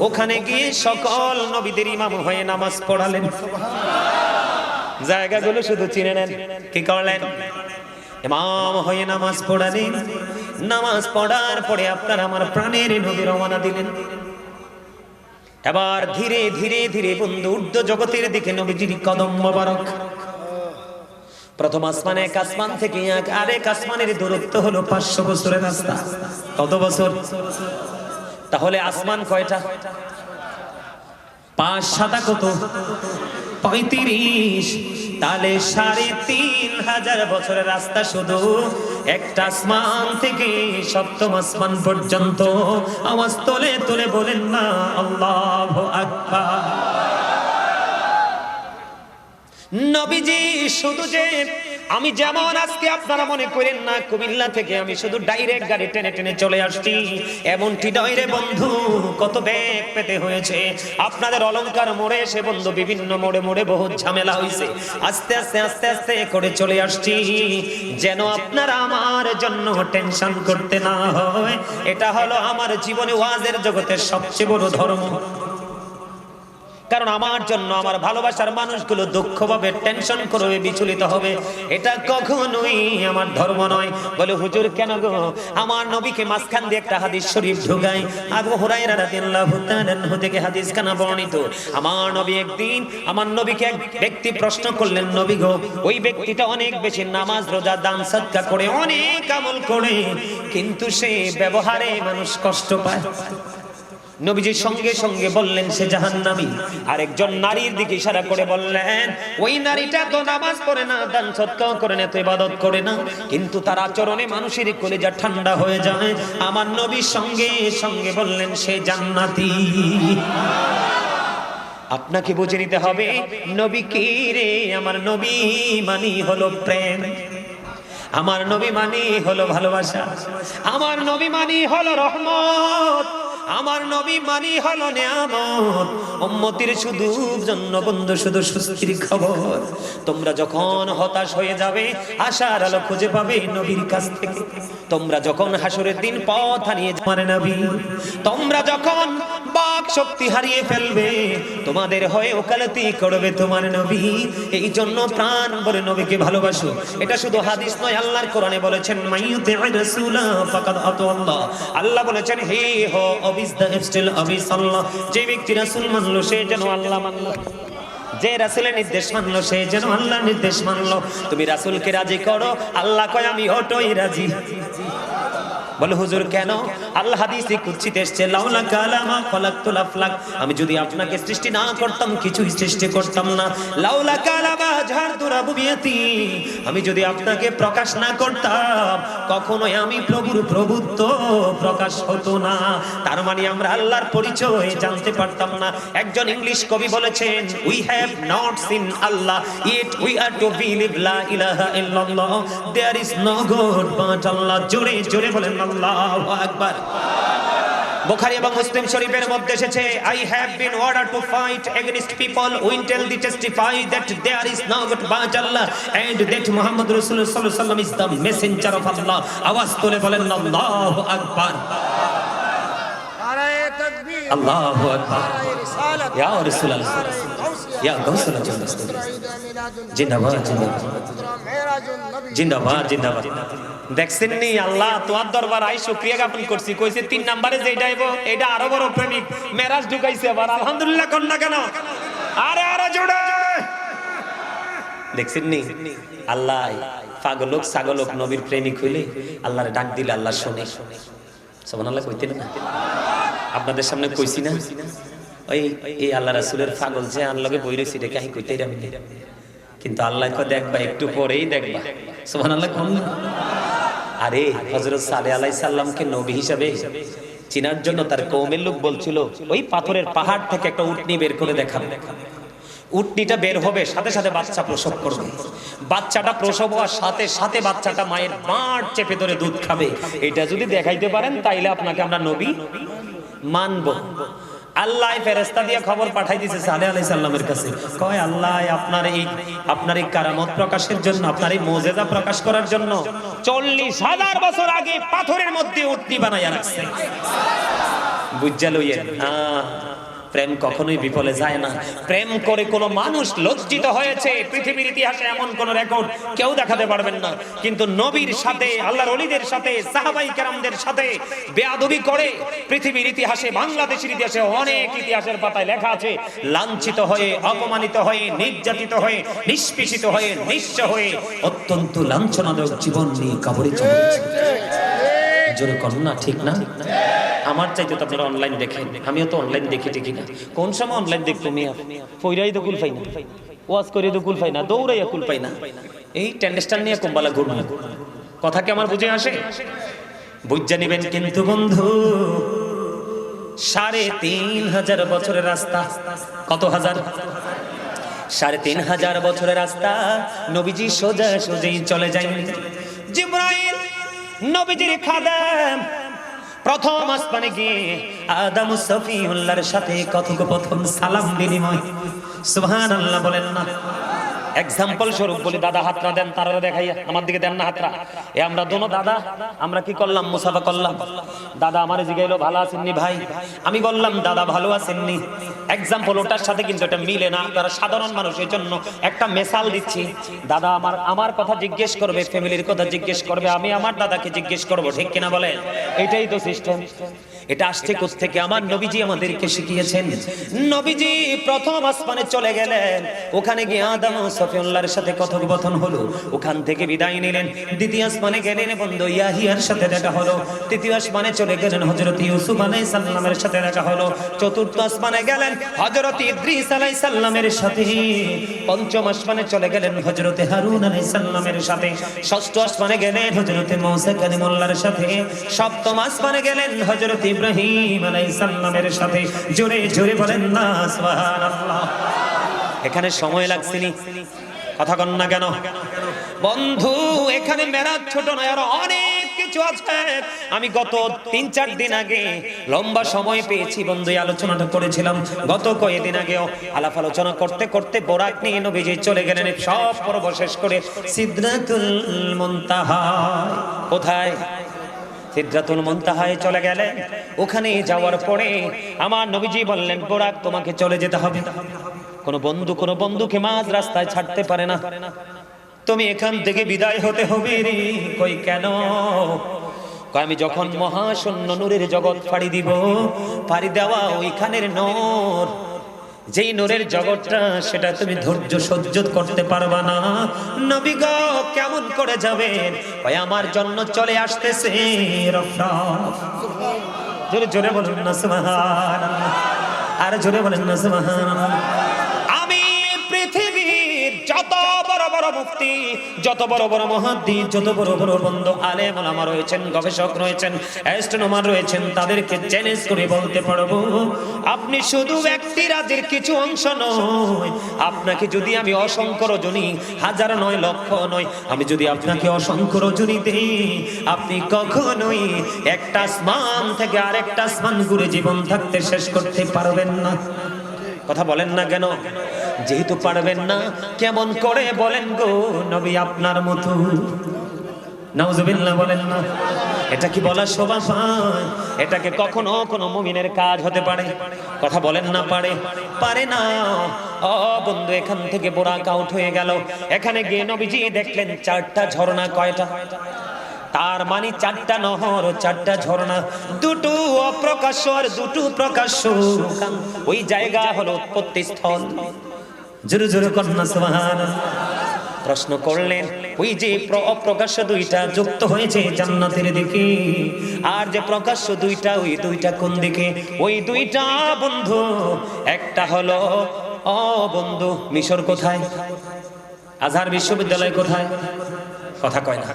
ওখানে গিয়ে সকল নবীদের ইমাম হয়ে নামাজ পড়ালেন। জায়গাগুলো শুধু চিনে নেন। কি করলেন? ইমাম হয়ে নামাজ পড়ালেন। নামাজ পড়ার পরে আপনার আমার প্রাণের নবী রওনা দিলেন। এবার ধীরে ধীরে ধীরে বন্ধু ঊর্ধ্ব জগতের দিকে নবীজির কদম মোবারক। প্রথম আসমানে এক আসমান থেকে আরেক আসমানের দূরত্ব হলো 500 বছরের রাস্তা। কত বছর? তাহলে আসমান কয়টা? 5 7 কত? 35। তাহলে 3500 বছরের রাস্তা শুধু একটা আসমান থেকে সপ্তম আসমান পর্যন্ত। আওয়াজ তোলে তোলে বলেন না আল্লাহু আকবার। নবীজি শুধু যে আমি যেমন আজকে আপনারা মনে করেন না কুমিল্লা থেকে আমি শুধু ডাইরেক্ট গাড়ি টেনে টেনে চলে আসছি, এমনটি নয় রে বন্ধু। কত বেগ পেতে হয়েছে। আপনাদের অলংকার মোড়ে এসে বন্ধু বিভিন্ন মোড়ে মোড়ে বহুত ঝামেলা হয়েছে। আস্তে আস্তে আস্তে আস্তে করে চলে আসছি, যেন আপনারা আমার জন্য টেনশন করতে না হয়। এটা হলো আমার জীবনে ওয়াজের জগতের সবচেয়ে বড় ধর্ম। কারণ আমার জন্য আমার ভালোবাসার মানুষগুলো দুঃখ পাবে, টেনশন করবে, বিচলিত হবে। এটা কখনোই আমার ধর্ম নয়। বলে হুজুর কেন গো? আমার নবীকে মাঝখান দিয়ে একটা হাদিস শরীফ ঢুকাই। আবু হুরায়রা রাদিয়াল্লাহু তাআলা আনহু থেকে হাদিস কানা বর্ণিত। আমার নবী একদিন আমার নবীকে এক ব্যক্তি প্রশ্ন করলেন, নবী গো, ওই ব্যক্তিটা অনেক বেশি নামাজ রোজা দান সাদকা করে, অনেক আমল করে, কিন্তু সে ব্যবহারে মানুষ কষ্ট পায়। নবীজি সঙ্গে সঙ্গে বললেন সে জাহান্নামী। আরেকজন নারীর দিকে ইশারা করে বললেন, ওই নারীটা তো নামাজ পড়ে না, দান সদকা করে না, তো ইবাদত করে না, কিন্তু তার আচরণে মানুষের কলিজা ঠান্ডা হয়ে যায়। আমার নবী সঙ্গে সঙ্গে বললেন সে জান্নাতি। আপনাকে বুঝে নিতে হবে নবী কি রে? আমার নবী মানি হলো প্রেম, আমার নবী মানি হলো ভালোবাসা, আমার নবী মানি হলো রহমত, আমার নবী মানি হলো নিয়ামত। উম্মতির শুধু জন্য বন্ধু শুধু সুস্থির খবর। তোমরা যখন হতাশ হয়ে যাবে, আশার আলো খুঁজে পাবে নবীর কাছ থেকে। তোমরা যখন হাসরের দিন পথ হারিয়ে যাবে নবী, তোমরা যখন বাক শক্তি হারিয়ে ফেলবে, তোমাদের হয়ে ওকালতি করবে তোমার নবী। এই জন্য প্রাণ ভরে নবীকে ভালোবাসো। এটা শুধু হাদিস নয়, আল্লাহর কোরআনে বলেছেন মাইয়ুতির রাসূলা ফাকাদ আতাল্লাহ। আল্লাহ বলেছেন হে হো অবিস দা স্টিল অবিস আল্লাহ। যে ব্যক্তি রাসূল মানলো সে যেন আল্লাহ মানলো, যে রাসূলের নির্দেশ মানলো সে যেন আল্লাহর নির্দেশ মানলো। তুমি রাসূলকে রাজি করো, আল্লাহ কয় আমি হটই রাজি। বলে হুজুর কেন? আল্লাহ হাদিসে কুদসিতে এসেছে লাউলা কালামা খলাকতুল আফলাক। আমি যদি আপনাকে সৃষ্টি না করতাম কিছুই সৃষ্টি করতাম না। লাউলা কালামা জাহারতু রাবুবিয়াতি। আমি যদি আপনাকে প্রকাশ না করতাম কখনোই আমি প্রভুর প্রভুত্ব প্রকাশ হতো না। তার মানে আমরা আল্লাহর পরিচয় জানতে পারতাম না। একজন ইংলিশ কবি বলেছেন we have not seen Allah yet we are to believe la ilaha illallah there is no god but Allah। জোরে জোরে বলেন আল্লাহু আকবার। বুখারী এবং মুসলিম শরীফের মধ্যে এসেছে I have been ordered to fight against people who tell the testify that there is no God but Allah and that Muhammad Rasulullah sallallahu alaihi wasallam is the messenger of Allah। আওয়াজ তুলে বলেন আল্লাহু আকবার। নারায়ে তাকবীর, আল্লাহু আকবার। ইয়া রাসূলুল্লাহ, ইয়া গাউসুল আজম, জিন্দাবাদ জিন্দাবাদ জিন্দাবাদ জিন্দাবাদ। দেখছেন নি আল্লাহ তোমার দরবার আই শুকরিয়া জ্ঞাপন করছি। কইছে 3 নম্বরে যেটা আইব এটা আরো বড় প্রেমিক মেরাজ ঢুকাইছে। আবার আলহামদুলিল্লাহ কোন না কেন? আরে আরে জোড়া দেখছেন নি আল্লাহ পাগলক ছাগলক নবীর প্রেমিক হইলে আল্লাহরে ডাক দিলে আল্লাহ শুনে। সুবহানাল্লাহ কইতেন না? আপনাদের সামনে কইছি না ওই এই আল্লাহ রাসূলের পাগল যে আনলগে বই রইছে এটা কাহি কইতেই রামি। কিন্তু আল্লাহ কয় দেখবা একটু পরেই দেখবা। সুবহানাল্লাহ কোন। আরে হযরত সালেহ আলাইহিস সালামকে নবী হিসাবে চিনার জন্য তার কওমের লোক বলছিল ওই পাথরের পাহাড় থেকে একটা উটনি বের করে দেখাবে। উটনিটা বের হবে, সাথে সাথে বাচ্চা প্রসব করবে। বাচ্চাটা প্রসব হওয়ার সাথে সাথে বাচ্চাটা মায়ের বাঁট চেপে ধরে দুধ খাবে। এটা যদি দেখাইতে পারেন তাইলে আপনাকে আমরা নবী মানব। আল্লাহ ফেরেশতা দিয়ে খবর পাঠাই দিয়েছে সালেহ আলাইহিস সালামের কাছে, কয় আল্লাহ আপনার এই কারামত প্রকাশের জন্য, আপনার এই মুজিজা প্রকাশ করার জন্য 40,000 বছর আগে পাথরের মধ্যে উটনি বানাইয়া রাখছে। বুঝা লইয়েন। প্রেম কখনোই বিফলে যায় না। প্রেম করে কোনো মানুষ লজ্জিত হয়েছে পৃথিবীর ইতিহাসে এমন কোন রেকর্ড কেউ দেখাতে পারবেন না। কিন্তু নবীর সাথে, আল্লাহর ওলিদের সাথে, সাহাবাই কেরামদের সাথে বেয়াদবি করে পৃথিবীর ইতিহাসে, বাংলাদেশের ইতিহাসে অনেক ইতিহাসের পাতায় লেখা আছে, লাঞ্ছিত হয়ে, অপমানিত হয়ে, নির্যাতিত হয়ে, নিষ্পেষিত হয়ে, নিঃস্ব হয়ে অত্যন্ত লাঞ্ছনাদায়ক জীবন নিয়ে কবরে চলে গেছে। জোরে কন্যা ঠিক না? আমার চাইতে তো আপনারা অনলাইন দেখেন, আমিও তো অনলাইন দেখি ঠিকই না। কোন সময় অনলাইন দেখতো মিয়া? পইরাই তো কুল পাই না, ওয়াজ করে তো কুল পাই না, দৌড়াইয়া কুল পাই না, এই টেন্ডেস্টার নিয়ে কুম্বালা ঘুরবো। কথা কি আমার বুঝে আসে? বুঝা নিবেন কিন্তু বন্ধু, 3,500 বছরের রাস্তা। কত হাজার? 3,500 বছরের রাস্তা নবীজি সোজা সোজাই চলে যায়। জিবরাইল নবীজির খাদেম প্রথম আসমানে গিয়ে আদম সফিউল্লাহর সাথে কথোপকথন, সালাম বিনিময়। সুবহানাল্লাহ বলেন না। এক্সাম্পল স্বরূপ বলি, দাদা হাতরা দেন, তারা দেখাইয়া আমার দিকে দেন না হাতরা। এ আমরা দোনো দাদা, আমরা কি করলাম? মুসাফা করলাম। দাদা আমারে জিগাইলো ভালো আছেননি ভাই, আমি বললাম দাদা ভালো আছেননি। এক্সাম্পল ওটার সাথে কিন্তু এটা মিলে না, তারা সাধারণ মানুষ, এই জন্য একটা মেসাল দিচ্ছি। দাদা আমার কথা জিজ্ঞেস করবে, ফ্যামিলির কথা জিজ্ঞেস করবে, আমি আমার দাদাকে জিজ্ঞেস করবো, ঠিক কিনা বলেন? এটাই তো সিস্টেম। এটা আসছে কোত্থেকে? আমার নবীজি আমাদেরকে শিখিয়েছেন। নবীজি প্রথম আসমানে চলে গেলেন, ওখানে গিয়ে আদম সফিউল্লাহর সাথে কথোপকথন হলো, ওখান থেকে বিদায় নিলেন। দ্বিতীয় আসমানে গেলেন, বন্ধু ইয়াহিয়ার সাথে দেখা হলো। তৃতীয় আসমানে চলে গেলেন, হযরত ইউসুফ আলাইহিস সালামের সাথে দেখা হলো। চতুর্থ আসমানে গেলেন হযরত ইদ্রিস আলাইহিস সালামের সাথে। পঞ্চম আসমানে চলে গেলেন হযরত হারুন আলাইহিস সালামের সাথে। ষষ্ঠ আসমানে গেলেন হযরত মুসা কালিমুল্লাহর সাথে। সপ্তম আসমানে গেলেন হযরত ইব্রাহিম আলাইহিস সালামের সাথে। জোরে জোরে বলেন না সুবহানাল্লাহ। এখানে সময় লাগছেনি, কথা কন না কেন বন্ধু? এখানে মেরাজ ছোট নয়, আর অনেক কিছু আছে। আমি গত 3-4 দিন আগে লম্বা সময় পেয়েছি বন্ধু, আলোচনাটা করেছিলাম। গত কয়েকদিন আগেও আলাপ আলোচনা করতে করতে বোরাক নিয়ে নবীজি চলে গেলেন সব পর্ব শেষ করে সিদরাতুল মুনতাহা। কোথায়? সিদরাতুল মুনতাহায় চলে গেলেন। ওখানে যাওয়ার পরে আমার নবীজি বললেন, বোরাক তোমাকে চলে যেতে হবে। কোনো বন্ধুকে মাঝ রাস্তায় ছাড়তে পারে না, তুমি এখান থেকে বিদায় হতে হবে রে। কই কেন? কই আমি যখন মহাশূন্য নূরের জগৎ পাড়ি দিব, পাড়ি দেওয়া ওইখানের নূর, যেই নূরের জগৎটা, সেটা তুমি ধৈর্য সহ্য করতে পারবা না। নবী গো কেমন করে যাবেন? কই আমার জন্য চলে আসতেছে রফরাফ। জোরে জোরে বলুন না সুবহানাল্লাহ, আর জোরে বলেন না সুবহানাল্লাহ। আমি পৃথিবীর যত বড় বড় মুফতি, যত বড় বড় মুহাদ্দিস, যত বড় বড় বন্ধু আলেম ওলামা রয়েছেন, গবেষক রয়েছেন, অ্যাস্ট্রোনমার রয়েছেন, তাদেরকে চ্যালেঞ্জ করে বলতে পারবো, আপনি শুধু ব্যক্তি রাজের কিছু অংশ নয়। আপনাকে যদি আমি অসংখ্য রজনী, হাজার নয় লক্ষ নয়, আমি যদি আপনাকে অসংখ্য রজনী দেই, আপনি কখনোই একটা আসমান থেকে আরেকটা আসমান ঘুরে জীবন থাকতে শেষ করতে পারবেন না। কথা বলেন না কেন? যেহেতু পারবেন না, কেমন করে বলেন গো নবী আপনার মতো? নাউজুবিল্লাহ বলেন না। এটা কি বলা শোভা পায়? এটাকে কখনো কোনো মুমিনের কাজ হতে পারে? কথা বলেন না পারে? পারে না। ও বন্ধু, এখান থেকে বোরাক আউট হয়ে গেল। এখানে গিয়ে নবীজি দেখলেন 4টা ঝর্ণা। কয়টা? তার মানে 4টা নহর, 4টা ঝর্ণা, 2টো অপ্রকাশ্য আর 2টো প্রকাশ্য। ওই জায়গা হলো উৎপত্তি স্থল। জোরে জোরে কন্যা সুবহানাল্লাহ। প্রশ্ন করলেন, ওই যে অপ্রকাশ্য 2টা যুক্ত হয়েছে জান্নাতের দিকে, আর যে প্রকাশ্য 2টা, ওই 2টা কোন দিকে? ওই 2টা বন্ধু, একটা হলো বন্ধু মিশর। কোথায়? আজহার বিশ্ববিদ্যালয় কোথায়? কথা কয় না।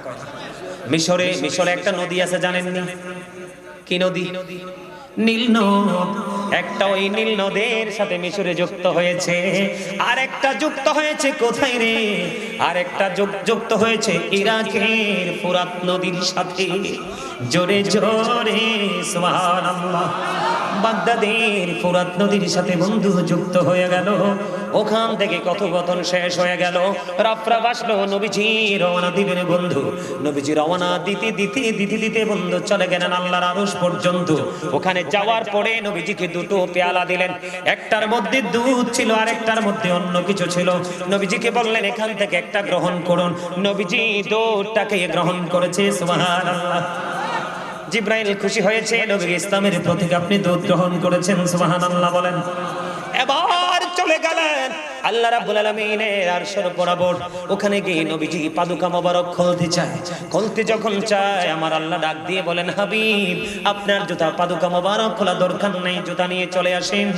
মিশরে একটা নদী আছে, জানেননি? কি নদী? নীল নদ। একটা ওই নীল নদের সাথে মিশরে যুক্ত হয়েছে, আর একটা যুক্ত হয়েছে কোথায় রে? আর একটা যুক্ত হয়েছে ইরাকের ফুরাত নদীর সাথে। জোরে জোরে সুবহানাল্লাহ। বাগদাদের ফুরাত নদীর সাথে বন্ধু যুক্ত হয়ে গেল। ওখান থেকে কথোপকথন শেষ হয়ে গেল, রাফরা বাসলো, নবীজি রওনা দিবেন বন্ধু। নবীজি রওনা দিতে দিতে দিতে দিতে বন্ধু চলে গেলেন আল্লাহর আরশ পর্যন্ত। ওখানে যাওয়ার পরে নবীজিকে দুটো পেয়ালা দিলেন, একটার মধ্যে দুধ ছিল আর একটার মধ্যে অন্য কিছু ছিল। নবীজিকে বললেন এখান থেকে একটা গ্রহণ করুন। নবীজি দুধটাকে গ্রহণ করেছে, সুবহানাল্লাহ। জিব্রাইল খুশি হয়েছে, নবী ইসলামের প্রতীক আপনি দুধ গ্রহণ করেছেন, সুবহানাল্লাহ বলেন। এবার চলে গেলেন আল্লাহ রাব্বুল আলামিনের আরশের বরাবর। ওখানে গিয়ে নবীজি পাদুকা মোবারক খুলতে চায়। খুলতে যখন চায়, আমার আল্লাহ ডাক দিয়ে বলেন, হাবিব আপনার জুতা পাদুকা মোবারক খোলা দরকার নেই, জুতা নিয়ে চলে আসেন।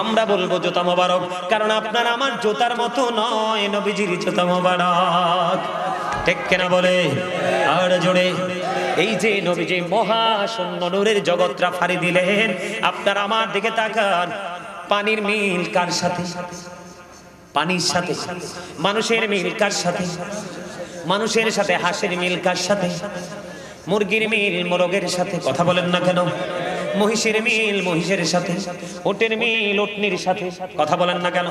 আমরা বলবো জুতা মোবারক, কারণ আপনার আমার জুতার মতো নয়, নবীজির জুতা মোবারক। ঠিক কিনা বলে? আর জোরে। এই যে নবীজি মহাশূন্য নূরের জগৎটা ফাড়ি দিলেন, আপনার আমার দিকে তাকান। পানির মিল কার সাথে? পানির সাথে। মানুষের মিল কার সাথে? মানুষের সাথে। হাঁসের মিল কার সাথে? মুরগির মিল মোরগের সাথে। কথা বলেন না কেন? মহিষের মিল মহিষের সাথে। ওটের মিল ওটনির সাথে। কথা বলেন না কেন?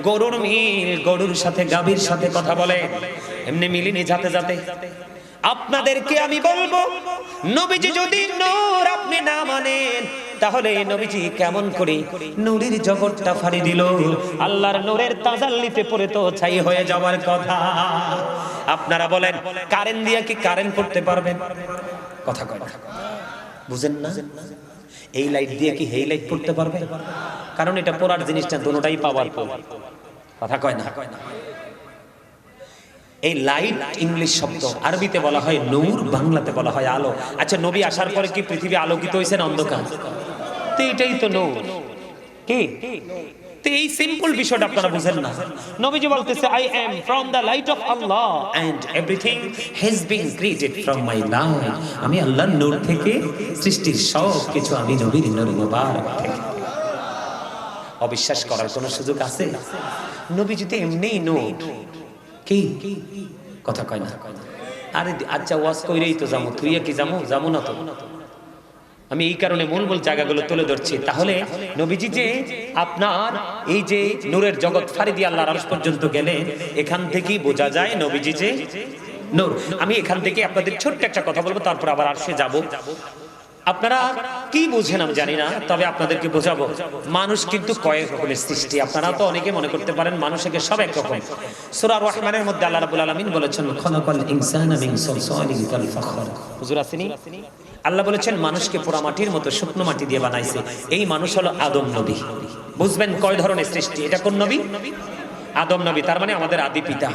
গরুর মিল গরুর সাথে, গাভীর সাথে। কথা বলে। এমনি মিলিনি যাতে যাতে। আপনাদেরকে আমি বলবো, নবীজি যদি নূর আপনি না মানেন, তাহলে নবীজি কেমন করে নূরের জগৎটা ফাড়ি দিল? আল্লাহর নূরের তাজাল্লিতে পড়ে তো ছাই হয়ে যাওয়ার কথা। আপনারা বলেন, কারেন্ট দিয়ে কি কারেন্ট করতে পারবেন? কথা কয় না, বুঝেন না? এই লাইট দিয়ে কি এই লাইট পড়তে পারবে? কারণ এটা পড়ার জিনিসটা দুটোটাই পাওয়ার পর। কথা কয় না। এই লাইট ইংলিশ শব্দ, আরবিতে বলা হয় নূর, বাংলাতে বলা হয় আলো। আচ্ছা, নবী আসার পরে কি পৃথিবী আলোকিত হয়েছে না অন্ধকার? তো এটাই তো নূর। কি? তো এই সিম্পল বিষয়টা আপনারা বুঝেন না। নবীজি বলতেছে, I am from the light of Allah and everything has been created from my light. আমি আল্লাহর নূর থেকে, সৃষ্টির সব কিছু আমি নবীর নূর মুবারক থেকে। অবিশ্বাস করার কোনো সুযোগ আছে? নবীজি তো এমনিই নূর। কি কথা কয় না? আরে আচ্ছা, ওয়াজ কইরেই তো যাবো, তুই কি যাবো না তো। আমি এই কারণে মূল জায়গাগুলো তুলে ধরছি। তাহলে নবীজি যে আপনার এই যে নূরের জগৎ ফাড়ি দিয়ে আল্লাহর আরশ পর্যন্ত গেলে, এখান থেকেই বোঝা যায় নবীজি যে নূর। আমি এখান থেকে আপনাদের ছোট্ট একটা কথা বলবো, তারপর আবার আরশে যাব। আপনারা কি বুঝেন আমি জানি না, তবে আপনাদেরকে বোঝাবো। মানুষ কিন্তু কয়েক রকমের সৃষ্টি। আপনারা তো অনেকে মনে করতে পারেন মানুষকে সব এক রকম। সূরা রহমানের মধ্যে আল্লাহ রাব্বুল আলামিন বলেছেন, খালাকাল ইনসানা মিন সালসালিন কাল ফাখর। হুজুর আসেনি? আল্লাহ বলেছেন মানুষকে পোড়া মাটির মতো শুকনো মাটি দিয়ে বানাইছে। এই মানুষ হলো আদম নবী। বুঝবেন কয় ধরনের সৃষ্টি। এটা কোন নবী? আদম নবী, তার মানে আমাদের আদি পিতা।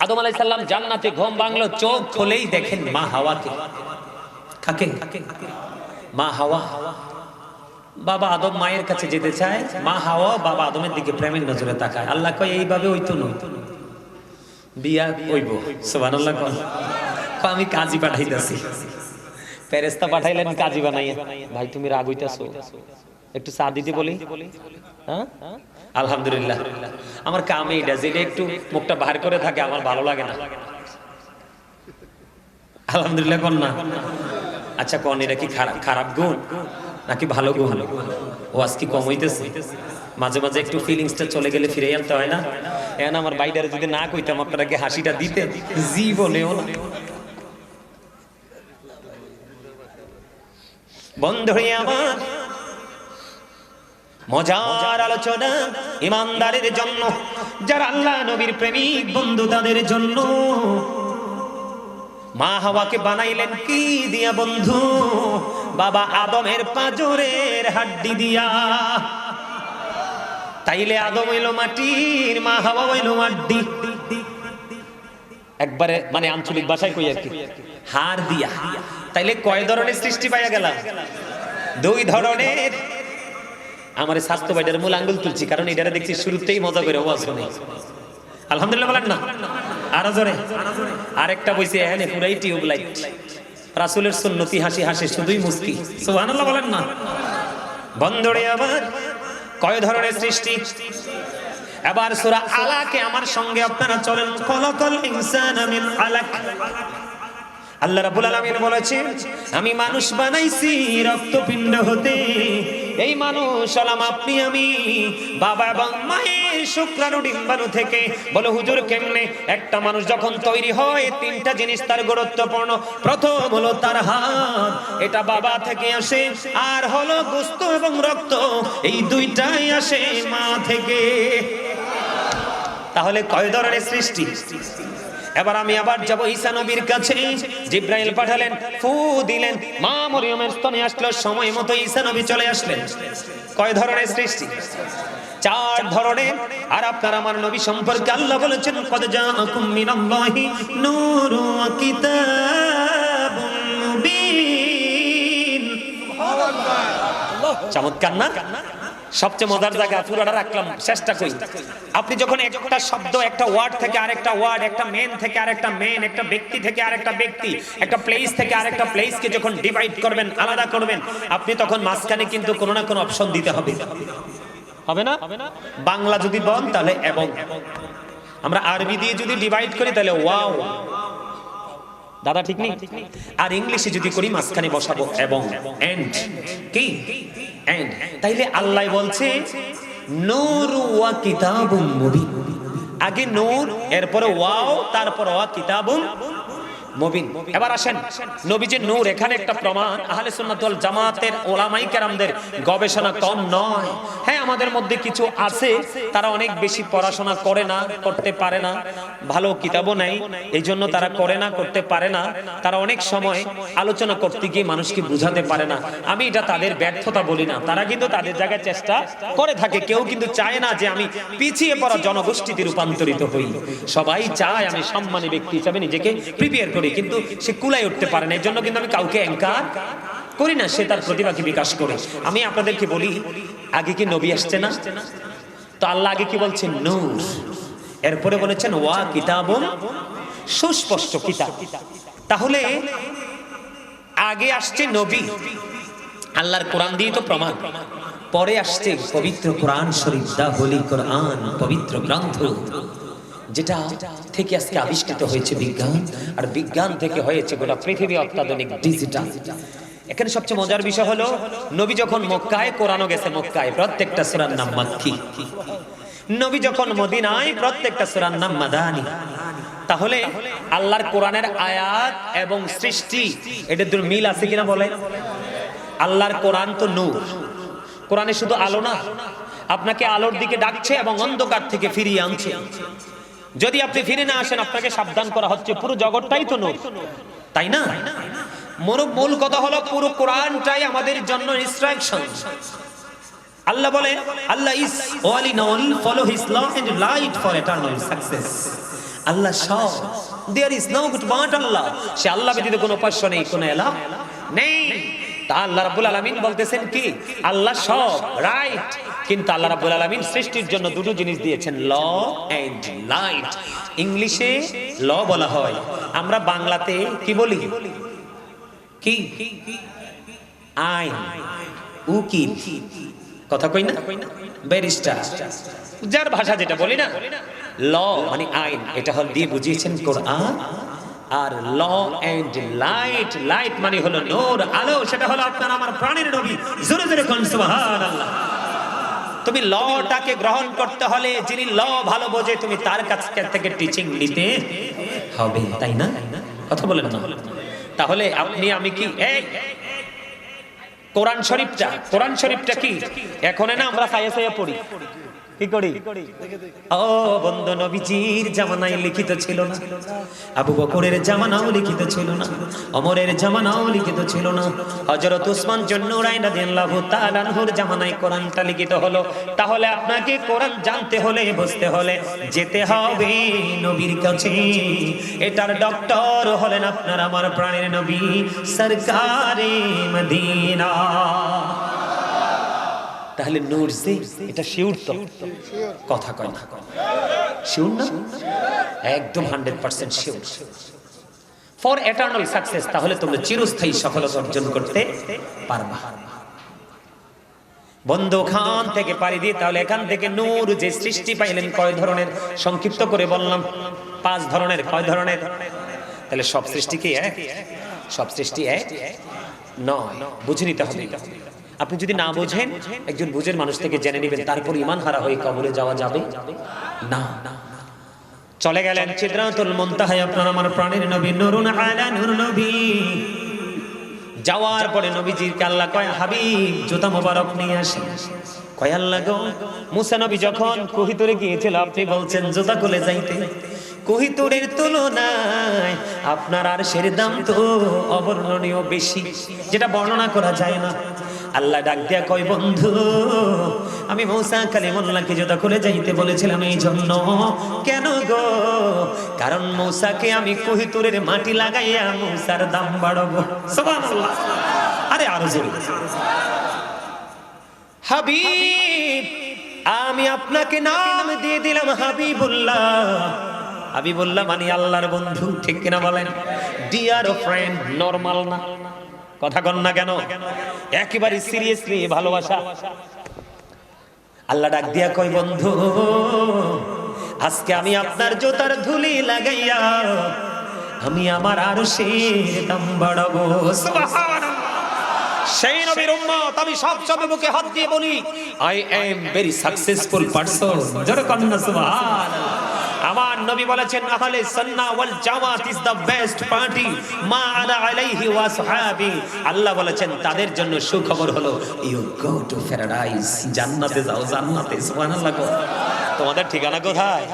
আদম আলাইহিস সালাম জান্নাতে ঘুম ভাঙলো, চোখ খুলেই দেখেন মা হাওয়াকে। কাকে? মা হাওয়া। বাবা আদম মায়ের কাছে যেতে চায়, মা হাওয়া বাবা আদমের দিকে প্রেমের নজরে তাকায়। আল্লাহ কয় এইভাবে হইতো না, বিয়া হইব। সুবহানাল্লাহ। আমি কাজী পাঠাইতেছি। ফেরেশতা পাঠাইলেন কাজী বানাইয়া। ভাই তুমি রাগ হইতাছো, একটু চা দিতে বলি। হ্যাঁ, আলহামদুলিল্লাহ। আমার কামে এটা, যেটা একটু মুখটা বাহার করে থাকে আমার ভালো লাগে না। আলহামদুলিল্লাহ কোন না? আচ্ছা কোন, এটা কি খারাপ গুণ নাকি ভালো গুণ? ও আজকে কম হইতেছে। মাঝে মাঝে একটু ফিলিংসটা চলে গেলে ফিরে আনতে হয় না? এখন আমার বাইরে যদি না কইতাম, আপনারা কি হাসিটা দিতে? জীবনেও না। বন্ধুরে আমার, মজার আলোচনা ইমানদারের জন্য, যারা আল্লাহ নবীর প্রেমিক বন্ধু তাদের জন্য। মা হাওয়াকে বানাইলেন কি দিয়া বন্ধু? বাবা আদমের পাঁজরের হাড্ডি দিয়া। তাইলে আদম হইল মাটির, মা হাওয়া হইল মাটি। একবারে মানে আঞ্চলিক ভাষায় কই আর কি, হাড় দিয়া। তাইলে কয় ধরনের সৃষ্টি পাইয়া গেলাম? দুই ধরনের। আমার স্বাস্থ্য বাইটার মূল আঙ্গুল তুলছি, কারণ এটারে দেখছি শুরুতেই মজা করে ওয়াজ শুনে। আলহামদুলিল্লাহ বলেন না, আরো জোরে। আরেকটা বইছে এখানে পুরাই টিউবলাইট, রাসূলের সুন্নতি হাসি হাসে শুধুই মুস্কি। সুবহানাল্লাহ বলেন না। বন্ধুরে আমার, কয় ধরনের সৃষ্টি। এবার সূরা আলাকে আমার সঙ্গে আপনারা চলেন। খলাকাল ইনসানা মিন আলাক। আল্লাহ রাব্বুল আলামিন বলেছেন, আমি মানুষ বানাইছি রক্তপিণ্ড হতে। এই মানুষ হলাম আপনি আমি, বাবা এবং মায়ের শুক্রাণু ডিম্বাণু থেকে। বলো হুজুর কেমনে? একটা মানুষ যখন তৈরি হয় তিনটা জিনিস তার গুরুত্বপূর্ণ। প্রথম হলো তার হাত, এটা বাবা থেকে আসে। আর হলো গোশত এবং রক্ত, এই দুইটাই আসে মা থেকে। তাহলে কয় ধরনের সৃষ্টি? এবার আমি আবার যাব ঈসা নবীর কাছে। জিব্রাইল পাঠালেন, ফু দিলেন, মা মরিয়মের স্তনে আসলো, সময় মতো ঈসা নবী চলে আসলেন। কয় ধরনের সৃষ্টি? 4 ধরনের। আর আপনার আমার নবী সম্পর্কে আল্লাহ বলেছেন, কদ জাআকুম মিনাল্লাহি নূরুন ওয়া কিতাবুম মুবিন। সুবহানাল্লাহ, চমৎকার না? সবচেয়ে মজার জায়গা পুরোটা রাখলাম, চেষ্টা করি। আপনি যখন একটা শব্দ, একটা ওয়ার্ড থেকে আরেকটা ওয়ার্ড, একটা মেন থেকে আরেকটা মেন, একটা ব্যক্তি থেকে আরেকটা ব্যক্তি, একটা প্লেস থেকে আরেকটা প্লেসকে যখন ডিভাইড করবেন, আলাদা করবেন, আপনি তখন মাঝখানে কিন্তু কোনো না কোনো অপশন দিতে হবে, হবে না? বাংলা যদি বল তাহলে এবং, আমরা আরবি দিয়ে যদি ডিভাইড করি তাহলে ওয়াও। দাদা ঠিক নেই? আর ইংলিশে যদি করি মাঝখানে বসাবো এবং, এন্ড। কি এন্ড? তাইলে আল্লাহ বলছে নূর ওয়া কিতাবুম মুবিন। আগে নূর, এরপরে ওয়াও, তারপর ওয়া কিতাবুম মুবিন। এবার আসেন, নবীজির নূর, এখানে একটা প্রমাণ। আহলে সুন্নাত ওয়াল জামাতের ওলামায়ে কেরামদের গবেষণা কম নয়। হ্যাঁ, আমাদের মধ্যে কিছু আছে তারা অনেক বেশি পড়াশোনা করে না, করতে পারে না, ভালো কিতাবও নাই, এই জন্য তারা করে না, করতে পারে না। তারা অনেক সময় আলোচনা করতে গিয়ে মানুষকে বুঝাতে পারে না। আমি এটা তাদের ব্যর্থতা বলি না, তারা কিন্তু তাদের জায়গায় চেষ্টা করে থাকে। কেউ কিন্তু চায় না যে আমি পিছিয়ে পড়া জনগোষ্ঠীতে রূপান্তরিত হই। সবাই চায় আমি সম্মানী ব্যক্তি হিসাবে নিজেকে প্রিপেয়ার করি, কিন্তু সে কুলায় উঠতে পারে না। এই জন্য কিন্তু আমি কাউকে অ্যাঙ্কার করি না, সে তার প্রতিভাকে বিকাশ করে। আমি আপনাদেরকে বলি, আগে কি নবী আসছে না? তো আল্লাহ আগে কি বলছেন? নূর, এরপরে বলেছেন ওয়া কিতাবুন, সুস্পষ্ট কিতাব। তাহলে আগে আসছে নবী, আল্লাহর কোরআন দিয়ে তো প্রমাণ। পরে আসছে পবিত্র কোরআন শরীফ, দা হোলি কোরআন, পবিত্র গ্রন্থ, যেটা থেকে আজকে আবিষ্কৃত হয়েছে বিজ্ঞান, আর বিজ্ঞান থেকে হয়েছে গোটা পৃথিবী অত্যাধুনিক ডিজিটাল। এখানে সবচেয়ে মজার বিষয় হলো, নবী যখন মক্কায়, কোরআনও গেছে মক্কায়, প্রত্যেকটা সূরার নাম মাক্কি। নবী যখন মদিনায়, প্রত্যেকটা সূরার নাম মাদানী। তাহলে আল্লাহর কোরআনের আয়াত এবং সৃষ্টি, এটা দুটোর মিল আছে কিনা বলে? আল্লাহর কোরআন তো নূর, কোরআনে শুধু আলো না, আপনাকে আলোর দিকে ডাকছে এবং অন্ধকার থেকে ফিরিয়ে আনছে। যদি আপনি ফিরে না আসেন, আপনাকে সাবধান করা হচ্ছে। পুরো জগৎটাই তো নূর, তাই না? মূল কথা হলো, পুরো কোরআনটাই আমাদের জন্য ইনস্ট্রাকশন। আল্লাহ বলে, Allah is all in all, follow his law and light for eternal success. Allah সব, there is no good but Allah. সে আল্লাহ ব্যতীত কোনো উপাস্য নেই, কোনো ইলাহ নেই। তা আল্লাহ রাব্বুল আলামিন বলতেছেন কি? আল্লাহ সব, রাইট। কিন্তু আল্লাহ রাব্বুল আলামিন সৃষ্টির জন্য দুটো জিনিস দিয়েছেন, ল এন্ড লাইট। ইংলিশে ল বলা হয়, আমরা বাংলাতে কি বলি? কি? আইন, উকিল, কথা কই না? ব্যারিস্টার, যার ভাষা যেটা বলি না। ল মানে আইন, এটা হল দিয়ে বুঝিয়েছেন কোরআন। আর ল এন্ড লাইট, লাইট মানে হলো নূর, আলো, সেটা হলো আপনার আমার প্রাণের নবী। জোরে জোরে কোন সুবহানাল্লাহ। তুমি লটাকে গ্রহণ করতে হলে, যিনি ল ভালো বোঝে, তুমি তার কাছ থেকে টিচিং নিতে হবে, তাই না? কথা বলেন না? তাহলে আপনি আমি কি, এই কোরআন শরীফটা কি? এখন না আমরা সাইয়া সাইয়া পড়ি, কি করি? ও বন্ধু, নবীজির জামানায় লিখিত ছিল না, আবু বকরের জামানাও লিখিত ছিল না, ওমরের জামানাও লিখিত ছিল না, হযরত উসমান জুন্নুরাইন রাদিয়াল্লাহু তাআলা আনহুর জামানায় কোরআনটা লিখিত হলো। তাহলে আপনাকে কোরআন জানতে হলে, বুঝতে হলে যেতে হবে নবীর কাছে। এটার ডক্টর হলেন আপনার আমার প্রাণের নবী, সরকারে মদিনা। তাহলে নূর সে, এটা শিওর তো? কথা কয় না। শিওর না? একদম 100% শিওর। ফর এটার্নাল সাকসেস, তাহলে তোমরা চিরস্থায়ী সফলতা অর্জন করতে পারবা। বন্ধু খান থেকে পাড়ি দিয়ে তাহলে এখান থেকে নূর যে সৃষ্টি পাইলেন কয় ধরনের, সংক্ষিপ্ত করে বললাম 5 ধরনের। কয় ধরনের? তাহলে সব সৃষ্টি কি এক? সব সৃষ্টি এক নয়, বুঝে নিতে হবে। আপনি যদি না বোঝেন, একজন বুঝের মানুষ থেকে জেনে নেবেন, তারপর ঈমান হারা হয়ে কবরে যাওয়া যাবে না। চলে গেলেন সিদরাতুল মুনতাহায় আপনার আমার প্রাণের নবী নূরুন আলা নূর নবী। যাওয়ার পরে নবীজিকে আল্লাহ কয়, হাবিব জুতা মোবারক নিয়ে আসেন। কয় আল্লাহ গো, মুসা নবী যখন কোহিতুরে গিয়েছিল আপনি বলছেন জুতা খুলে যাইতে। কোহিতুরের তুলনায় আপনার আরশের দাম তো অবর্ণনীয় বেশি, যেটা বর্ণনা করা যায় না। আল্লাহ ডাক দিয়া কয়, বন্ধু আমি মূসা কালিমুল্লাহকে জুতা খুলে যাইতে বলেছিলাম এই জন্য। কেন গো? কারণ মূসাকে আমি কোহিতুরের মাটি লাগাইয়া মূসার দাম বাড়াবো। সুবহানাল্লাহ। আরে আরো জোরে। হাবিব, আমি আপনাকে নাম দিয়ে দিলাম হাবিবুল্লাহ। হাবিবুল্লাহ মানে আল্লাহর বন্ধু, ঠিক কিনা বলেন? ডিয়ার ফ্রেন্ড, নরমাল না। কথা কন না কেন? একেবারে সিরিয়াসলি ভালোবাসা। আল্লাহ ডাক দিয়া কয়, বন্ধু আজকে আমি আপনার জুতার ধুলি লাগাইয়া আমি আমার আরশের দাম বাড়াবো। সুবহানাল্লাহ। সেই নবীর উম্মত আমি সব সময় বুকে হাত দিয়ে বলি, I am very successful person. জোরে কন না সুবহানাল্লাহ। আমার নবী বলেছেন, আহলে সুন্নাহ ওয়াল জামাত ইজ দ্য বেস্ট পার্টি মা আনা আলাইহি ওয়া সাহাবী। আল্লাহ বলেছেন তাদের জন্য সুখবর হলো ইউ গো টু প্যারাডাইস, জান্নাতে যাও, জান্নাতে। সুবহানাল্লাহ। তোমাদের ঠিকানা কোথায়?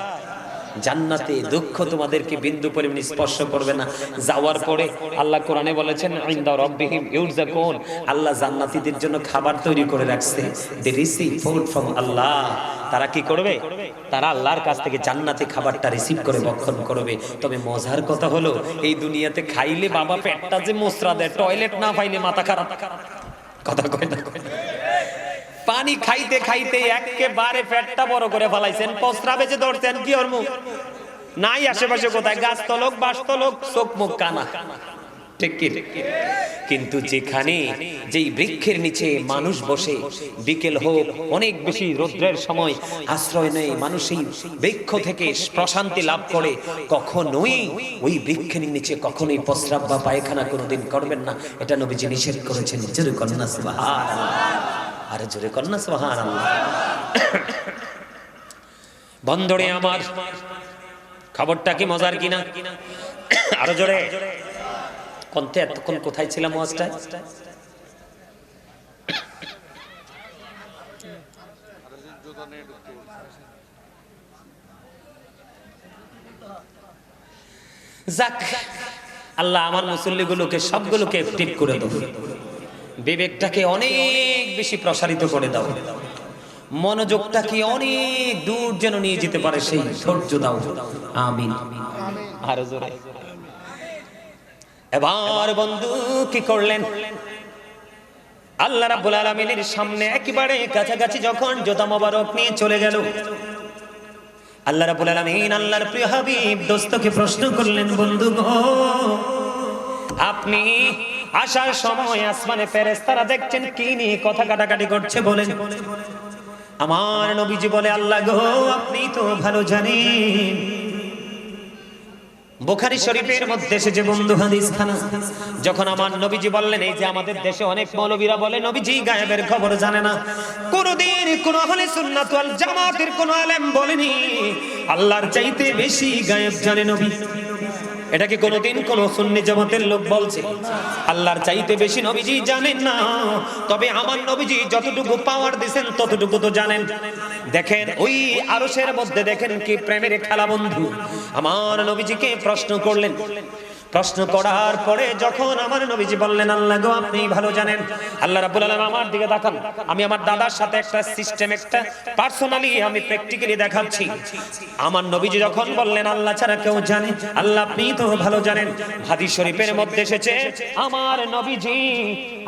জান্নাতে। দুঃখ তোমাদেরকে বিন্দু পরিমাণ স্পর্শ করবে না। যাওয়ার পরে আল্লাহ কোরআনে বলেছেন, ইনদা রাব্বিহিম ইউরযাকুন, আল্লাহ জান্নাতীদের জন্য খাবার তৈরি করে রাখছে। দে রিসিভ ফুড ফ্রম আল্লাহ। তারা কি করবে? তারা আল্লাহর কাছ থেকে জান্নাতে খাবারটা রিসিভ করে ভক্ষণ করবে। তবে মজার কথা হলো, এই দুনিয়াতে খাইলে বাবা পেটটা যে মোচড়া দেয়, টয়লেট না পাইলে মাথা খারাপ। কথা কয় না? পানি খাইতে খাইতে একেবারে পেটটা বড় করে ফেলাইছেন, প্রস্রাবে যে ধরছেন কি ওর মুখ নাই আশেপাশে, কোথায় গাছ তলক, বাস তলক, চোখ মুখ কানা, ঠিক কি? কিন্তু যেখানে যেই বৃক্ষের নিচে মানুষ বসে, বিকেল হোক, অনেক বেশি রৌদ্রের সময় আশ্রয় নেয়, মানুষ এই বৃক্ষ থেকে প্রশান্তি লাভ করে, কখনোই ওই বৃক্ষের নিচে কখনোই প্রস্রাব বা পায়খানা কোনোদিন করবেন না। এটা নবীজি নিষেধ করেছেন। জোরে কন্যা সুবহানাল্লাহ। আরে জোরে কন্যা সুবহানাল্লাহ। বন্ধুরে আমার, খবরটা কি মজার কিনা? আরো জোরে কোনতে? এতক্ষণ কোথায় ছিলাম? ওয়াজটা যাক, আল্লাহ আমার মুসল্লিগুলোকে সবগুলোকে অ্যাক্টিভ করে দাও, বিবেকটাকে অনেক বেশি প্রসারিত করে দাও, মনোযোগটাকে অনেক দূর যেন নিয়ে যেতে পারে সেই ধৈর্য দাও। আমিন। আরো জোরে। এবার বন্ধু কি করলেন? আল্লাহ রাব্বুল আলামিনের সামনে একেবারে কাছাকাছি যখন জুতা মোবারক নিয়ে চলে গেল, আল্লাহ রাব্বুল আলামিন আল্লাহর প্রিয় হাবিব দোস্তকে প্রশ্ন করলেন, বন্ধু গো, আপনি আসার সময় আসমানে ফেরেশতারা দেখছেন কি নিয়ে কথা কাটাকাটি করছে বলেন? আমার নবীজি বলে, আল্লাহ গো, আপনি তো ভালো জানেন। বুখারী শরীফের মধ্যে এসেছে বন্ধু হাদিস খানা। যখন আমার নবীজি বললেন, এই যে আমাদের দেশে অনেক মৌলবীরা বলে নবীজি গায়েবের খবর জানে না, কোনদিন কোন আহলে সুন্নাত ওয়াল জামাতের কোন আলেম বলেনি আল্লাহর চাইতে বেশি গায়েব জানে নবী। এটা কি কোনদিন কোন সুন্নি জামাতের লোক বলছে? আল্লাহর চাইতে বেশি নবীজি জানেন না। তবে আমার নবীজি যতটুকু পাওয়ার দিবেন ততটুকু তো জানেন। দেখেন ওই আরশের মধ্যে দেখেন কি প্রেমের খেলা বন্ধু। আমার নবীজিকে প্রশ্ন করলেন, প্রশ্ন করার পরে যখন আমার নবীজি বললেন, আল্লাহ গো, আপনি ভালো জানেন। আল্লাহ রাব্বুল আলামিন আমার দিকে তাকান, আমি আমার দাদার সাথে একটা সিস্টেম, একটা পার্সোনালি আমি প্র্যাকটিক্যালি দেখাচ্ছি। আমার নবীজি যখন বললেন আল্লাহ ছাড়া কেউ জানে, আল্লাহ আপনি তো ভালো জানেন। হাদিস শরীফের মধ্যে এসেছে আমার নবীজি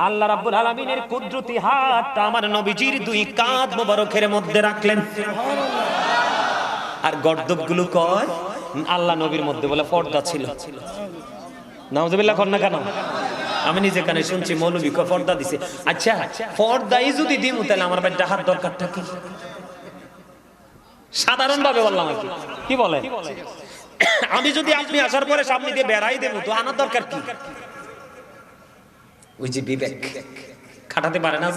আল্লাহ রাব্বুল আলামিনের কুদরতি হাতটা আমার নবীজির দুই কাঁধ মোবারকের মধ্যে রাখলেন। আর গর্দব গুলো কয় আল্লাহ নবীর মধ্যে বলে পর্দা ছিল। নাউজুবিল্লাহ কর না কেন? আমি নিজে কানে শুনছি মৌলবী পর্দা দিছে। আচ্ছা পর্দাই যদি দিমু তাহলে আমার ভাই ডাহার দরকারটা কি? সাধারণ ভাবে বললাম আর কি বলে, আমি যদি আপনি আসার পরে সামনে দিয়ে বেড়াই দেবো তো আনার দরকার কি? ওই যে বিবেক খাটাতে পারে না।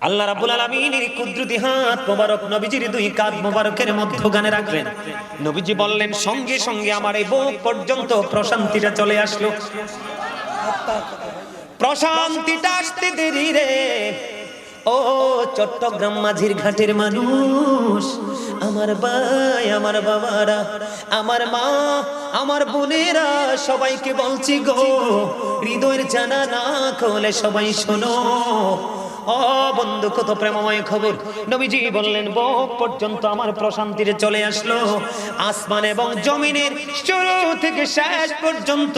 আল্লাহ রাব্বুল আলামিনের কুদরতি হাত মোবারক নবীজির দুই কাঁধ মোবারকের মধ্যখানে রাখলেন। নবীজি বললেন সঙ্গে সঙ্গে আমার এই বুক পর্যন্ত প্রশান্তিটা চলে আসলো। প্রশান্তিটা আসতে দেরি রে ও চট্টগ্রাম মাঝির ঘাটের মানুষ, আমার ভাই, আমার বাবারা, আমার মা, আমার বোনেরা, সবাইকে বলছি গো, হৃদয়ের জানা না খোলে সবাই শোনো। ও বন্ধু, কত প্রেমময় খবর। নবীজি বললেন বুক পর্যন্ত আমার প্রশান্তিতে চলে আসলো। আসমান এবং জমিনের শুরু থেকে শেষ পর্যন্ত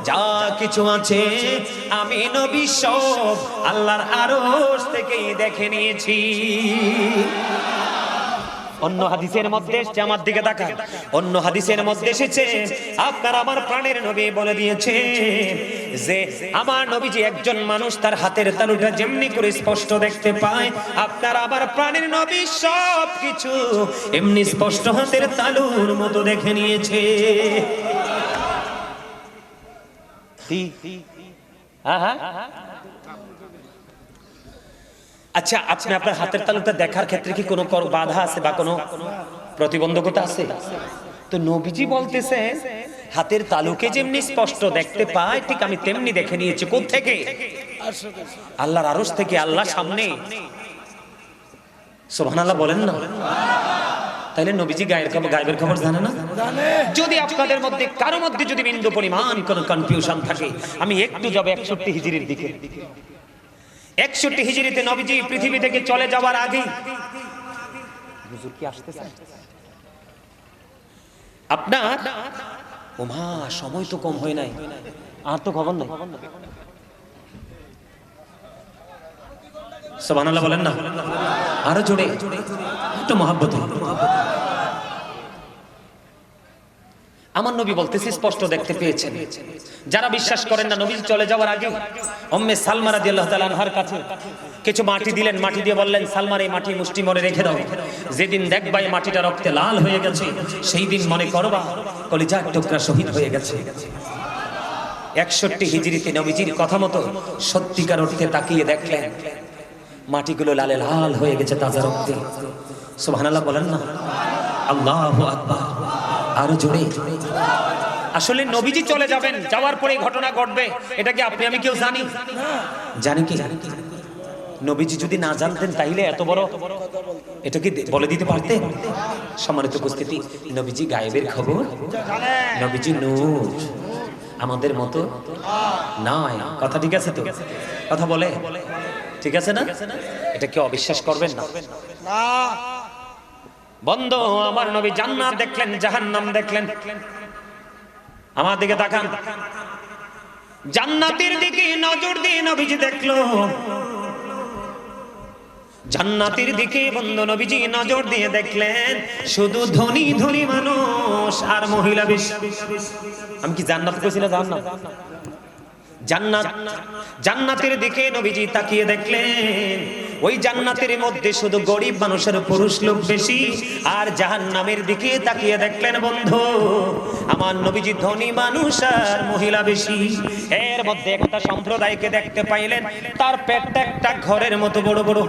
যা কিছু আছে আমি নবী সব আল্লাহর আরশ থেকেই দেখে নিয়েছি। অন্য হাদিসের মধ্যে এসেছে, আমার দিকে তাকান, অন্য হাদিসের মধ্যে এসেছে আপনার আমার প্রাণের নবী বলে দিয়েছে যে আমার নবীজি একজন মানুষ তার হাতের তালুটা যেমনি করে স্পষ্ট দেখতে পায়, আপনার আবার প্রাণের নবী সব কিছু এমনি স্পষ্ট হাতের তালুর মতো দেখে নিয়েছে। আচ্ছা, আপনি আপনার হাতের তালুটা দেখার ক্ষেত্রে কি কোনো বাধা আছে বা কোনো প্রতিবন্ধকতা আছে? তো নবীজি বলতেছে হাতের তালুকে যেমনি স্পষ্ট দেখতে পায় ঠিক আমি তেমনি দেখে নিয়েছি। কোথা থেকে? আল্লাহর আরশ থেকে, আল্লাহ সামনে। সুবহানাল্লাহ বলেন না? তাইলে নবীজি গায়েবের খবর জানে না? যদি আপনাদের মধ্যে কারো মধ্যে যদি বিন্দু পরিমাণ কোনো কনফিউশন থাকে, আমি একটু যাব 61 হিজরির দিকে। 61 হিজরিতে নবীজি পৃথিবী থেকে চলে যাওয়ার আগে, হুজুর কি আসতেছে? আপনার ওমা সময় তো কম হয় নাই, আর তো খবর নাই। সুবহানাল্লাহ বলেন না? আরো জোরে একটু মহব্বতে। আমার নবী বলতেছে স্পষ্ট দেখতে পেয়েছেন। যারা বিশ্বাস করেন না, নবী চলে যাওয়ার আগে উম্মে সালমা রাদিয়াল্লাহু তাআলা আনহার কাছে কিছু মাটি দিলেন, মাটি দিয়ে বললেন সালমার এই মাটি মুষ্টি মরে রেখে দাও, যেদিন দেখবা এই মাটিটা রক্তে লাল হয়ে গেছে সেই দিন মনে করবা কলিজার টুকরা শহীদ হয়ে গেছে। 61 হিজরিতে নবীজির কথা মতো সত্যিকার অর্থে তাকিয়ে দেখলেন মাটিগুলো লালে লাল হয়ে গেছে তাজা রক্তে। সুবহানাল্লাহ বলেন না? আল্লাহু আকবার আরো জোরে। আসলে নবীজি চলে যাবেন, যাওয়ার পরে ঘটনা ঘটবে, এটা কি আপনি আমি কেউ জানি? জানি কি? নবীজি যদি না জানতেন তাইলে এত বড় এটা কি বলে দিতে পারতেন? সম্মানিত উপস্থিতি, নবীজি গায়েবের খবর, নবীজি নূর, আমাদের মতো নয়। কথা ঠিক আছে তো? কথা বলে ঠিক আছে না? এটা কি অবিশ্বাস করবেন না? বন্ধু আমার, নবী জান্নাত দেখলেন, জাহান্নাম দেখলেন। আমার দিকে তাকান, জান্নাতের দিকে নজর দিয়ে নবীজি দেখলো, জান্নাতের দিকে বন্ধু নবীজি নজর দিয়ে দেখলেন শুধু ধনী ধনী মানুষ আর মহিলা বেশি। আমি কি জান্নাত কইছি না? জান্নাত, জান্নাতের দিকে নবীজি তাকিয়ে দেখলেন ওই জান্নাতের মধ্যে শুধু গরিব মানুষের পুরুষ লোক বেশি, আর জাহান্নামের দিকে তাকিয়ে দেখলেন বন্ধু আমার নবীজি ধনী মানুষ আর মহিলা বেশি। এর মধ্যে একটা সম্প্রদায়কে দেখতে পাইলেন, তার পেটটা একটা ঘরের মতো বড় বড়।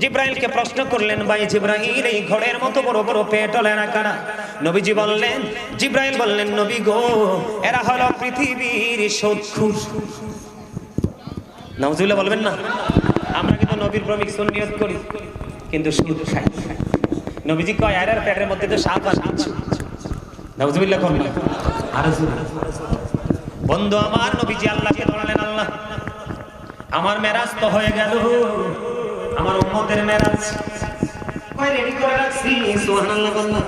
জিব্রাইলকে প্রশ্ন করলেন, ভাই জিব্রাইল এই ঘরের মতো বড় বড় পেট হলো না কারা? নবীজি বললেন, জিব্রাইল বললেন, নবী গো এরা হলো পৃথিবীর সুদখোর। নাউজুবিল্লাহ বলবেন না? আমরা কিন্তু নবীর প্রেমিক সুন্নিয়ত করি কিন্তু সুদ খাই। নবীজি কয় এর পেটের মধ্যে তো সাপ আছে। নাউজুবিল্লাহ করবেন না? আরো বন্ধু আমার, নবীজি আল্লাহকে বললেন, আল্লাহ আমার মেরাজ তো হয়ে গেল, আমার উম্মতের মেরাজ কয় রেডি করে রাখছি। সুবহানাল্লাহ বললাম,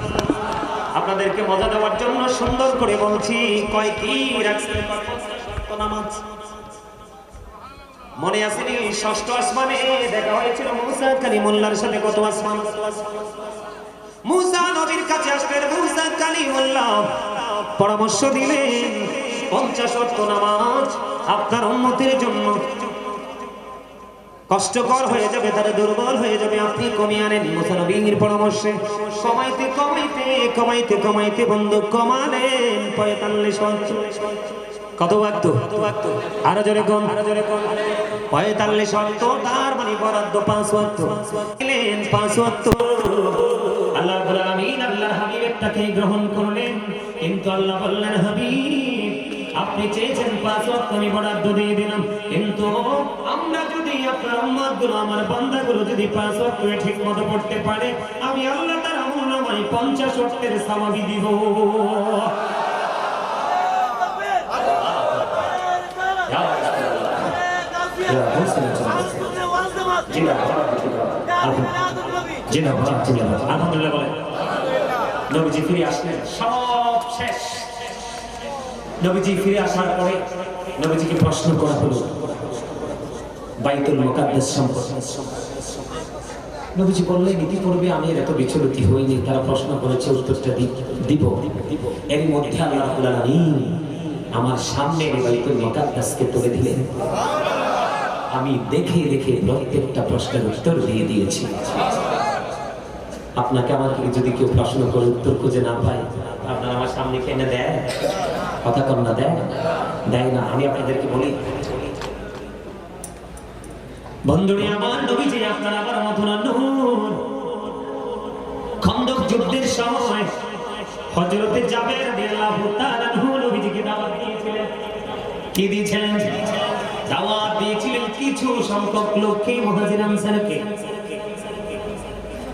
আপনাদেরকে মজা দেওয়ার জন্য সুন্দর করে বলছি, কয় কি রাখছি? নামাজ। মনে আছে নি ষষ্ঠ আসমানে দেখা হয়েছিল মুসা কালিমুল্লাহর সাথে? কত আসমান? মুসা নবীর কাছে আসলেন, মুসা কালিমুল্লাহ পরামর্শ দিলেন 50 ওয়াক্ত নামাজ আপনার উম্মতের জন্য কষ্টকর হয়ে যাবে, তারা দুর্বল হয়ে যাবে, আপনি কমিয়ে আনেন। মুসা নবীর পরামর্শে কমাইতে কমাইতে কমাইতে কমাইতে বন্ধু কমালেন 45 ওয়াক্ত। কত ওয়াক্ত? আরো জোরে কোন? 45 ওয়াক্ত। তার মানে বরাদ্দ 5 ওয়াক্ত। দিলেন 5 ওয়াক্ত। আল্লাহ রাব্বুল আলামিন আল্লাহর হাবিবটাকে গ্রহণ করলেন, কিন্তু আল্লাহ বললেন, হাবিব আপনি চেয়েছেন 5 ওয়াক্ত, আমি বরাদ্দ দিয়ে দিলাম, কিন্তু আমরা যদি আপনার উম্মতগুলো, আমার বান্দাগুলো যদি 5 ওয়াক্ত ঠিকমতো পড়তে পারে, আমি আল্লাহ তার আমলনামায় 50 ওয়াক্তের সওয়াব দিব। আলহামদুলিল্লাহ বলেন। নবীজি ফিরে আসলেন, সব শেষ। নবীজি ফিরে আসার পরে নবীজিকে প্রশ্ন করা হলো বাইতুল মুকাদ্দাস সম্পর্কে। নবীজি বললেন, ইতিপূর্বে আমি এত বিচলিত হইনি, তারা প্রশ্ন করেছে, উত্তরটা দিব। এর মধ্যে আল্লাহ রাব্বুল আলামিন আমার সামনে বাইতুল মুকাদ্দাসকে তুলে দিলেন। আমি দেখে দেখে প্রত্যেকটা প্রশ্নের উত্তর দিয়ে দিয়েছি। আপনাকে আমাকে যদি কেউ প্রশ্ন করে উত্তর খুঁজে না পায়, আপনার আমার সামনে কেনে দেয়? কথা কর না, দেয় না। আমি আপনাদেরকে বলি, বন্ধুরে আমার, নবীজি আপনার আমার মতন নূর। খন্দক যুদ্ধের সময় হযরতে জাবের রাদিয়াল্লাহু তাআলা নবীজিকে দাওয়াত দিয়েছিলেন। কি দিয়েছিলেন? দাওয়াত দিয়েছিলেন কিছু সংখ্যক লোককে, মুহাজির আনসারকে।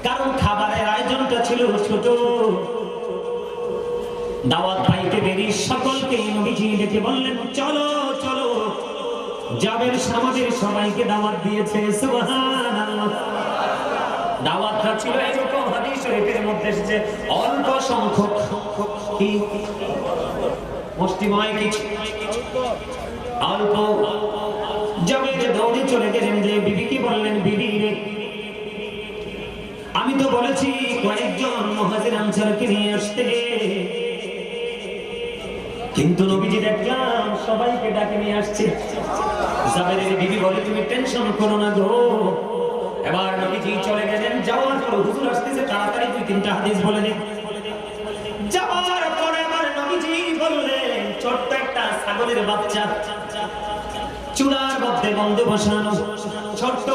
কারণ খাবারের আয়োজনটা ছিল ছোট, দাওয়াত পাইতে দেরি। সকলকে নবীজি ডেকে বললেন, চলো চলো, জাবের আমাদের সবাইকে দাওয়াত দিয়েছে। সুবহানাল্লাহ। দাওয়াতটা ছিল এরকম, হাদিস শরীফের মধ্যে এসেছে, অল্প সংখ্যক, কি মুষ্টিময় কিছু, অল্প। জাবের দৌড়ে চলে গেলেন, যে বিবিকে বললেন, বিবি রে, আমি তো বলেছি কয়েকজন মুহাজির আনসারকে নিয়ে আসতে, কিন্তু নবীজি দেখলাম সবাইকে ডাকে নিয়ে আসছে। জাবেরের বিবি বলে, তুমি টেনশন করো না গো। এবার নবীজি চলে গেলেন, যাওয়ার পর হুজুর আসতেছে, তাড়াতাড়ি 2-3টা হাদিস বলে দিন। যাওয়ার পরে আমার নবীজি বললেন, ছোট্ট একটা ছাগলের বাচ্চা চুলার মধ্যে বন্ধ বসানো, ছোট্ট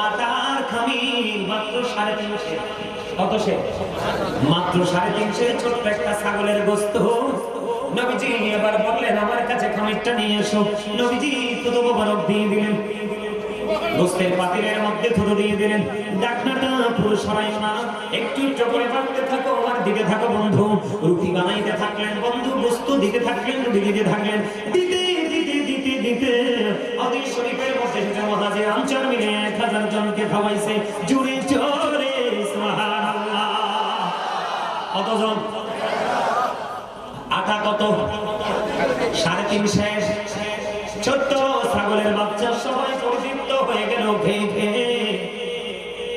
আটার খামির, মাত্র 350। কত সে? মাত্র 350। ছোট্ট একটা ছাগলের গোশত। নবীজি এবার বললেন, আমার কাছে খামিরটা নিয়ে এসো। নবীজি থুতু মোবারক দিয়ে দিলেন, গোশতের পাতিলের মধ্যে থুতু দিয়ে দিলেন। ডাকনাটা পুরো সরাই না, একটু একটু করে বাড়তে থাকো, আর দিতে থাকো বন্ধু। রুটি বানাইতে থাকলেন বন্ধু, গোশত দিতে থাকলেন, রুটি দিতে থাকলেন, দিতে দিতে দিতে দিতে হাদিস শরীফের মধ্যে যে মুহাজির আনসার মিলে 1000 জনকে খাওয়াইছে। জোরে জোরে সুবহানাল্লাহ। কতজন? আটা কত? 350। ছোট্ট ছাগলের বাচ্চা সবাই পরিতৃপ্ত হয়ে গেল খেয়ে খেয়ে।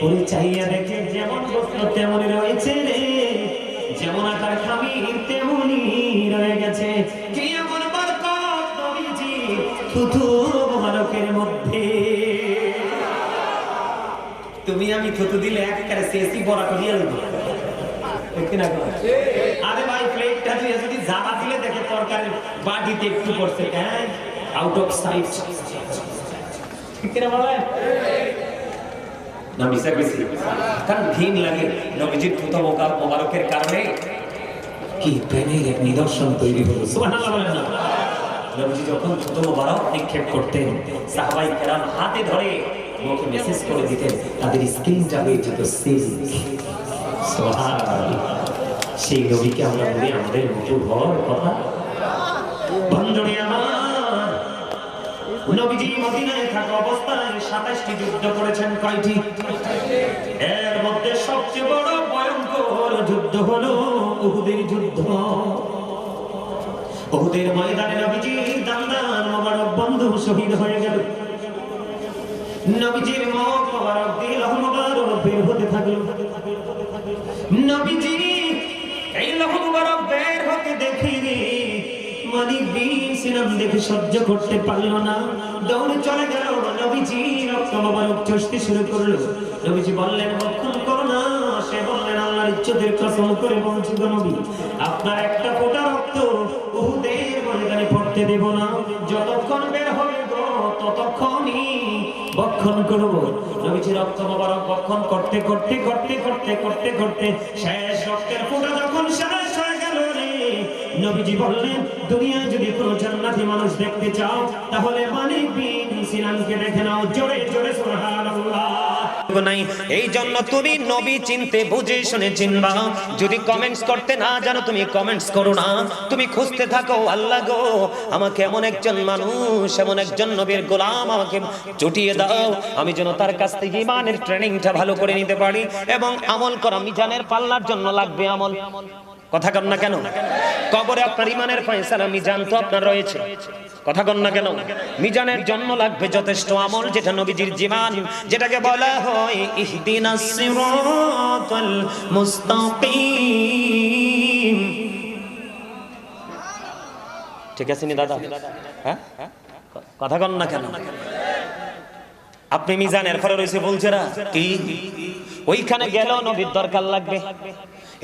পরিচাইয়া দেখে যেমন গোশত তেমনই রয়েছে রে, যেমন আটার খামির তেমনই রয়ে গেছে। কি এমন বরকত নবীজি থুতু মোবারকের মধ্যে। তুমি আমি থুতু দিলে একেবারে শেষই বড় করিয়া লইব। আরে ভাই, প্লেটটা দিয়ে যদি জামা দিলে দেখে তরকারির বাটিতে একটু পড়ছে, হ্যাঁ, আউট অফ সাইট। ঠিক না বলে না? মিশা গেছি, কারণ ঘিন লাগে। নবীজির থুতু মোবারকের কারণে কি প্রেমের এক নিদর্শন তৈরি হলো। সুবহানাল্লাহ বলেন না? নবীজি যখন থুতু মোবারক নিক্ষেপ করতেন, সাহাবায়ে কেরাম হাতে ধরে মুখে মেসেজ করে দিতেন, তাদের স্কিনটা হয়ে যেত সিল্ক। সুবহানাল্লাহ। সেই নবীকে আমরা বলি আমাদের মতো হওয়ার কথা। বন্ধুরে আমার, নবীজি মদিনায় থাকা অবস্থায় 27টি যুদ্ধ করেছেন। কয়টি? এর মধ্যে সবচেয়ে বড় ভয়ঙ্কর যুদ্ধ হলো উহুদের যুদ্ধ। উহুদের ময়দানে নবীজির দান্দান মোবারক বন্ধু শহীদ হয়ে গেল। নবীজির মুখ মোবারক দিয়ে লৌহ মোবারক বের হতে থাকলো। নবীজি এই লৌহ মোবারক বের হতে দেখে মালিক বিন সিনান দেখে সহ্য করতে পারল না, দৌড়ে চলে গেল। নবীজি রক্ত মোবারক চষতে শুরু করলো। নবীজি বললেন, রক্ষণ করো না। সে বললেন, আল্লাহর ইজ্জতের কসম করে বলছি গো নবী, আপনার একটা ফোঁটা রক্ত উহুদের ময়দানে পড়তে দেব না। যতক্ষণ বের হবে গো ততক্ষণই বক্ষণ করব। নবীজি রক্ত মোবারক বক্ষণ করতে করতে করতে করতে করতে করতে শেষ রক্তের ফোঁটা যখন শেষ হয়ে গেল রে, নবীজি বললেন, দুনিয়ায় যদি কোনো জান্নাতি মানুষ দেখতে চাও তাহলে মালিক বিন সিনানকে দেখে নাও। জোরে জোরে সুবহানাল্লাহ। নাই এই জন্য তুমি নবী চিনতে বুঝে শুনে চিনবা। যদি কমেন্টস করতে না জানো তুমি কমেন্টস করো না, তুমি খুঁজতে থাকো, আল্লাহ গো আমাকে এমন একজন মানুষ, এমন একজন নবীর গোলাম আমাকে জুটিয়ে দাও, আমি যেন তার কাছ থেকে ঈমানের ট্রেনিংটা ভালো করে নিতে পারি। এবং আমল করা মিজানের পাল্লার জন্য লাগবে আমল। কথা কন না কেন? কবরে আপনার ঈমানের ফয়সালা মিজান তো আপনার রয়েছে, কথা কন না কেন? মিজানের জন্য লাগবে যথেষ্ট আমল, যেটা নবীজির জীবন, যেটাকে বলা হয় ইহদিনাস সিরাতাল মুস্তাকিম। ঠিক আছে নি দাদা? হ্যাঁ, কথা কন না কেন? আপনি মিজানের পরে রয়েছে বলছেরা কি ওইখানে গেল নবীর দরকার লাগবে।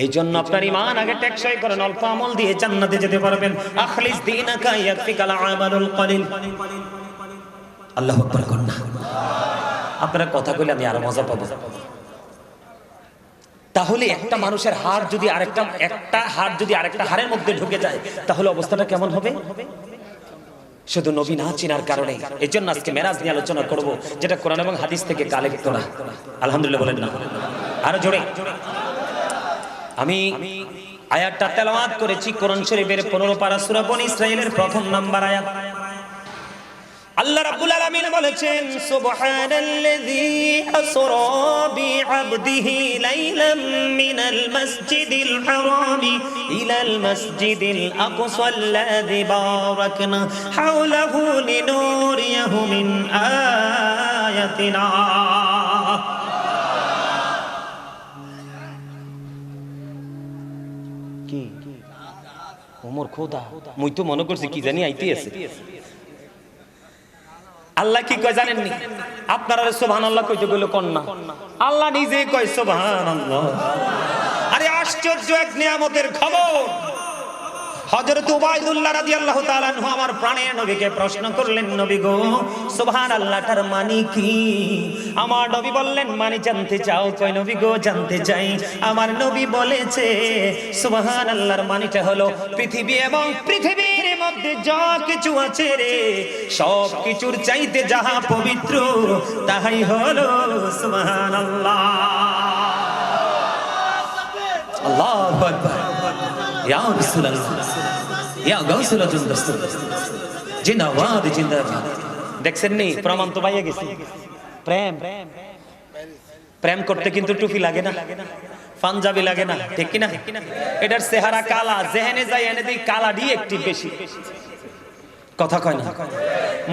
এই জন্য আপনার ঈমান আগে টেকসই করেন, অল্প আমল দিয়ে জান্নাতে যেতে পারবেন। আখলিস দীনাকা ইয়াকফিকাল আমালুল কলিল। আল্লাহু আকবার কোন না? আপনারা কথা কইলে আমি আরো মজা পাবো। তাহলে একটা মানুষের হাড় যদি একটা হাড় যদি আরেকটা হাড়ের মধ্যে ঢুকে যায় তাহলে অবস্থাটা কেমন হবে? শুধু নবী না চিনার কারণে। এই জন্য আজকে মেরাজ নিয়ে আলোচনা করব, যেটা কোরআন এবং হাদিস থেকে কালেক্ট করা। আলহামদুলিল্লাহ বলেন না? আরো জোরে। আমি আয়াতটা তেলাওয়াত করেছি কোরআন শরীফের 15 পারা সূরা বনী ইসরাঈলের প্রথম নাম্বার আয়াত। আল্লাহ রাব্বুল আলামিন বলেছেন, সুবহানাল্লাযী আসরা বিআবদিহি লাইলাম মিনাল মাসজিদিল হারামি ইলাল মাসজিদিল আকসাল্লাযী বারাকনা হাওলাহু লিনুরিয়াহু মিন আয়াতিনা। কি ওমর খোদা, মুই তো মনে করছি কি জানি আইতে আছে। আল্লাহ কি কয় জানেননি? আপনারা সুবহানাল্লাহ কইতে কইলো কোন না, আল্লাহ নিজে কয় সুবহানাল্লাহ। আরে আশ্চর্য এক নিয়ামতের খবর। হযরত উবাইদুল্লাহ রাদিয়াল্লাহু তাআলা আনহু আমার প্রাণের নবীকে প্রশ্ন করলেন, নবী গো সুবহানাল্লাহটার মানে কি? আমার নবী বললেন, মানে জানতে চাও? কয় নবী গো জানতে চাই। আমার নবী বলেছে সুবহানাল্লাহর মানেটা হলো পৃথিবী এবং পৃথিবীর মধ্যে যা কিছু আছে রে, সব কিছুর চাইতে যাহা পবিত্র তাহাই হলো সুবহানাল্লাহ। আল্লাহু আকবার। ইয়া রাসূলুল্লাহ, ইয়া গাউসুল আজম দস্তর জিন্দাবাদ জিন্দাবাদ। দেখছেন নি? প্রমাণ তো পাইয়া গেছি। প্রেম প্রেম করতে কিন্তু টুপি লাগে না, পাঞ্জাবি লাগে না, ঠিক কি না? এটার চেহারা কালা, যেহেনে যাই এনে দেই কালা দিয়ে একটু বেশি। কথা কয় না?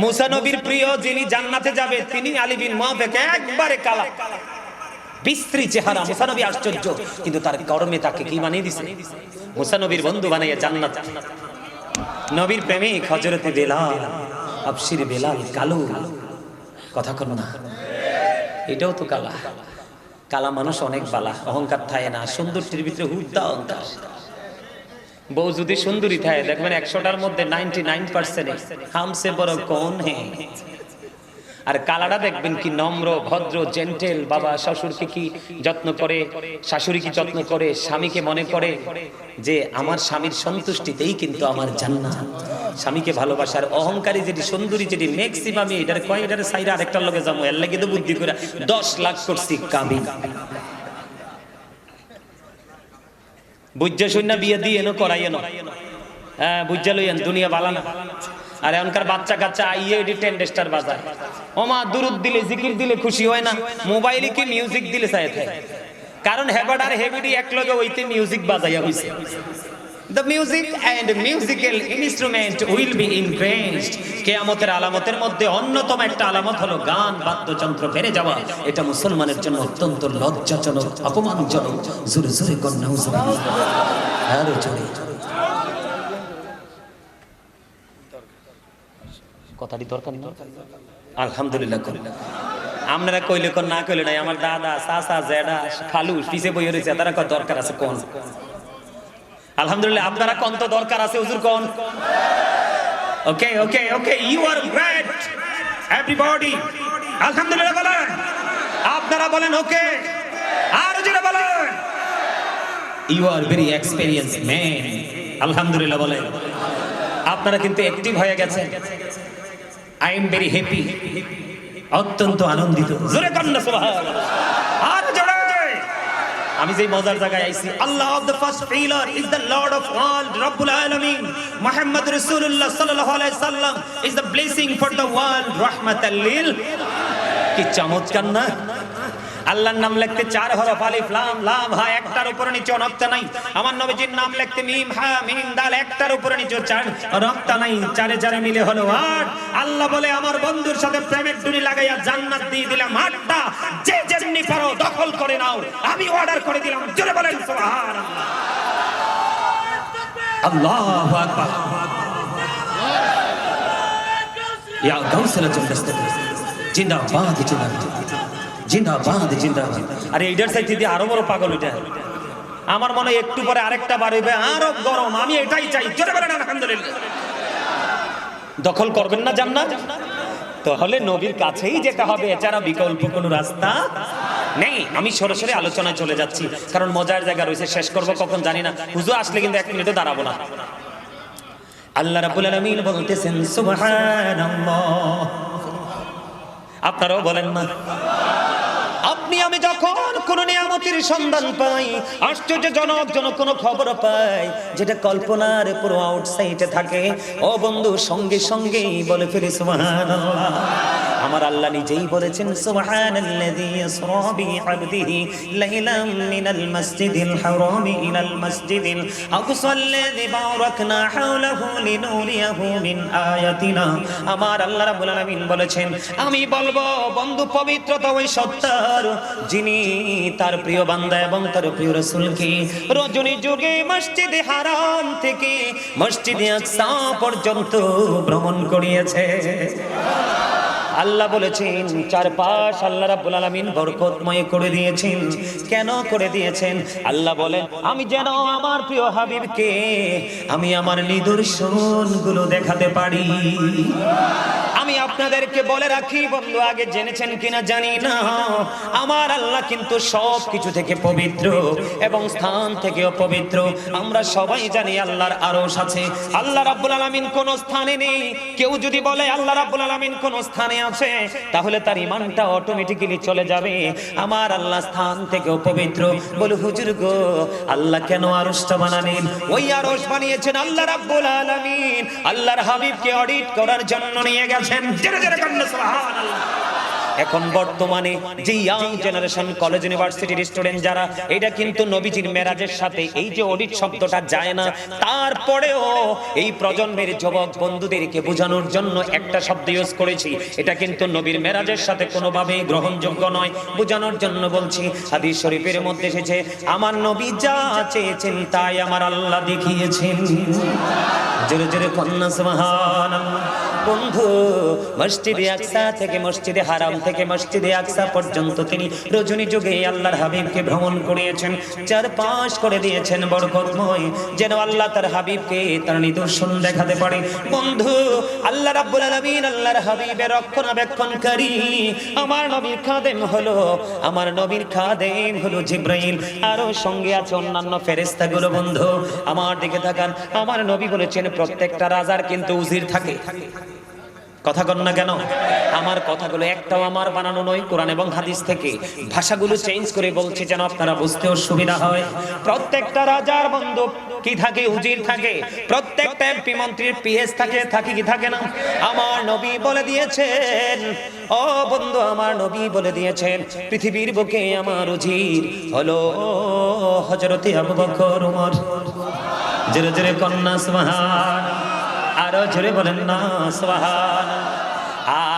মুসা নবীর প্রিয় যিনি জান্নাতে যাবে তিনি আলী বিন মুআফিক, একবারে কালা বিশ্রী চেহারা। মুসা নবী আশ্চর্য, কিন্তু তার কর্মে তাকে কি বানিয়ে দিছে? মুসা নবীর বন্ধু বানাইয়া জান্নাত। নবীর প্রেমিক হযরতে বেলাল, আবশির বেলাল কালো। কথা কন না? এটাও তো কালা। কালা মানুষ অনেক বালা, অহংকার থাকে না, সুন্দরটির ভিতরে হুদ্দা অহংকার। বউ যদি সুন্দরী থাকে দেখবেন 100টার মধ্যে 99% হামসে বড় কোন হে। আর কালাটা দেখবেন কি নম্র, ভদ্র, জেন্টেল। বাবা শ্বশুরকে কি যত্ন করে, শাশুড়ি কি যত্ন করে, স্বামীকে মনে করে যে আমার স্বামীর সন্তুষ্টিতেই কিন্তু আমার জান্নাত। স্বামীকে ভালোবাসার অহংকারী যেটি সুন্দরী যেটি ম্যাক্সিমাম এটার কয় এটার সাইরা আরেকটার লগে যাবো, এর লাগে তো বুদ্ধি করে 10 লাখ করছি কামি। বুঝা শুন না বিয়ে দিয়ে এনো করাই এনো। হ্যাঁ বুঝা লইয়েন, দুনিয়া বালা না। আর এখনকার বাচ্চা কাচ্চা আইয়ে এটি টেন্ডেস্টার বাজায়। ওমা দুরুদ দিলে জিকির দিলে খুশি হয় না, মোবাইলে কি মিউজিক দিলে চাই থাকে। কারণ হেবাড আর হেবিডি এক লগে ওইতে মিউজিক বাজাইয়া হইছে। The music and musical instrument will be increased. কিয়ামতের আলামতের মধ্যে অন্যতম একটা আলামত হলো গান বাদ্যযন্ত্র বেড়ে যাওয়া। এটা মুসলমানের জন্য অত্যন্ত লজ্জাজনক, অপমানজনক। জোরে জোরে কোন নাউজুবিল্লাহ, আরো জোরে। কথাটি দরকার না? আলহামদুলিল্লাহ। আপনারা কইলে কোন না কইলে নাই। আমার দাদা, চাচা, জেঠা, খালু পিছে বইয়ে রয়েছে, তারা কত দরকার আছে কোন? আলহামদুলিল্লাহ। আপনারা কোন তো দরকার আছে হুজুর কোন? Okay okay okay, you are great everybody. আলহামদুলিল্লাহ বলেন। আপনারা বলেন ওকে, আর জোরে বলেন। You are very experienced man. আলহামদুলিল্লাহ বলেন। আপনারা কিন্তু অ্যাক্টিভ হয়ে গেছেন। আই এম ভেরি হ্যাপি, অত্যন্ত আনন্দিত। জোরে কন্না সুবহানাল্লাহ, আর জোরে। আমি যেই মজার জায়গায় আইছি, Allah of the first pillar is the lord of world রব্বুল আলামিন। মুহাম্মদ রাসূলুল্লাহ সাল্লাল্লাহু আলাইহি সাল্লাম is the blessing for the world, রাহমাতাল লিল। কি চমৎকার না? আল্লাহর নাম লিখতে 4 হরফ, আলিফ লাম লাম হা, একটার উপরে নিচে নক্তা নাই। আমার নবীজির নাম লিখতে মিম হা মিম দাল, একটার উপরে নিচে 4 নক্তা নাই। 4 4 মিলে হলো 8। আল্লাহ বলে আমার বন্ধুর সাথে প্রেমের ডুরি লাগাইয়া জান্নাত দিয়ে দিলাম 8টা। যে যেমনি পারো দখল করে নাও, আমি অর্ডার করে দিলাম। জোরে বলেন সুবহানাল্লাহ, আল্লাহু আকবার। ইয়া গাউসুল জান্নাত জিন্দাবাদ, জিন্দাবাদ, জিন্দাবাদ। আরে এইটার চাইতে দিয়ে আরো বড় পাগল এটা। আমার মনে হয় একটু পরে আরেকটা বার হইবে, আরো গরম। আমি এটাই চাই। জোরে বলেন আলহামদুলিল্লাহ। দখল করবেন না জান্নাত? তাহলে নবীর কাছেই যেতে হবে, এছাড়া বিকল্প কোনো রাস্তা নেই। আমি সরাসরি আলোচনায় চলে যাচ্ছি, কারণ মজার জায়গা রয়েছে। শেষ করব কখন জানি না। হুজুর আসলে কিন্তু 1 মিনিটও দাঁড়াবো না। আল্লাহ রাব্বুল আলামিন বলতেছেন সুবহানাল্লাহ। আপনারাও বলেন না? আপনি আমি যখন কোন নিয়ামতের সন্ধান পাই, আশ্চর্যজনক কোন খবর পাই যেটা কল্পনার পুরো আউটসাইডে থাকে, ও বন্ধু সঙ্গে সঙ্গেই বলে ফেলি সুবহানাল্লাহ। আমার আল্লাহ নিজেই বলেছেন সুবহানাল্লাযী ইসরা বিআবদিহি লাইলাম মিনাল মাসজিদিল হারামি ইলাল মাসজিদিল আকসাল্লাযী বারাকনা হাওলাহু লিনুরিয়াহু মিন আয়াতিনা। আমার আল্লাহ রাব্বুল আলামিন বলেছেন, আমি বলবো বন্ধু পবিত্রতা ওই সত্তার যিনি তার প্রিয় বান্দা এবং তার প্রিয় রাসূলকে রজনী যুগে মসজিদে হারাম থেকে মসজিদে আকসা পর্যন্ত ভ্রমণ করিয়েছে। আল্লাহ বলেছেন চারপাশ আল্লাহ রাব্বুল আলামিন বরকতময় করে দিয়েছেন। কেন করে দিয়েছেন? আল্লাহ বলেন, আমি যেন আমার প্রিয় হাবিবকে আমি আমার নিদর্শনগুলো দেখাতে পারি। আমি আপনাদেরকে বলে রাখি বন্ধু, আগে জেনেছেন কিনা জানি না, আমার আল্লাহ কিন্তু সব কিছু থেকে পবিত্র এবং স্থান থেকেও পবিত্র। আমরা সবাই জানি আল্লাহর আরশ আছে। আল্লাহ রাব্বুল আলামিন কোন স্থানে নেই। কেউ যদি বলে আল্লাহ রাব্বুল আলামিন কোন স্থানে আছে, তাহলে তার ঈমানটা অটোমেটিক্যালি চলে যাবে। আমার আল্লাহ স্থান থেকেও পবিত্র। বলে হুজুর গো, আল্লাহ কেন আরশটা বানালেন? ওই আরশ বানিয়েছেন আল্লাহ রাব্বুল আলামিন আল্লাহর হাবিবকে অডিট করার জন্য নিয়ে গেছেন। জোরে জোরে কান্না সুবহানাল্লাহ। এখন বর্তমানে যে ইয়াং জেনারেশন, কলেজ ইউনিভার্সিটির স্টুডেন্ট যারা, এটা কিন্তু নবীজির মেরাজের সাথে এই যে অডিট শব্দটা যায় না। তারপরেও এই প্রজন্মের যুবক বন্ধুদেরকে বোঝানোর জন্য একটা শব্দ ইউজ করেছি, এটা কিন্তু নবীর মেরাজের সাথে কোনোভাবেই গ্রহণযোগ্য নয়। বোঝানোর জন্য বলছি, হাদিস শরীফের মধ্যে এসেছে, আমার নবী যা চেয়েছেন তাই আমার আল্লাহ দেখিয়েছেন। জোরে জোরে কন্না সুবহানাল্লাহ। বন্ধু, মসজিদে আকসা থেকে মসজিদে হারাম থেকে মসজিদে আকসা পর্যন্ত তিনি রজনী যুগে আল্লাহর হাবিবকে ভ্রমণ করিয়েছেন। চারপাশ করে দিয়েছেন বরকতময়, যেন আল্লাহ তার হাবিবকে তার নিদর্শন দেখাতে পারে। বন্ধু, আল্লাহ রাব্বুল আলামিন আল্লাহর হাবিবের রক্ষণাবেক্ষণকারী আমার নবীর খাদেম হলো জিবরাইল। আরো সঙ্গে আছে অন্যান্য ফেরেশতাগুলো। বন্ধু আমার দিকে তাকান। আমার নবী বলেছেন প্রত্যেকটা রাজার কিন্তু উজির থাকে। কথা কন না কেন? আমার কথাগুলো একটাও আমার বানানো নয়, কোরআন এবং হাদিস থেকে। ভাষাগুলো চেঞ্জ করে বলছি যেন আপনারা বুঝতেও সুবিধা হয়। প্রত্যেকটা রাজার বন্ধু কি থাকে? উজির থাকে। প্রত্যেকটা এমপি মন্ত্রীর পিএস থাকে কি থাকে না? আমার নবী বলে দিয়েছেন, ও বন্ধু আমার নবী বলে দিয়েছেন, পৃথিবীর বুকে আমার উজির হলো হযরতে আবু বকর, ওমর। জোরে জোরে কন্যা সুবহান, আরো জোরে বলেন না সুবহান।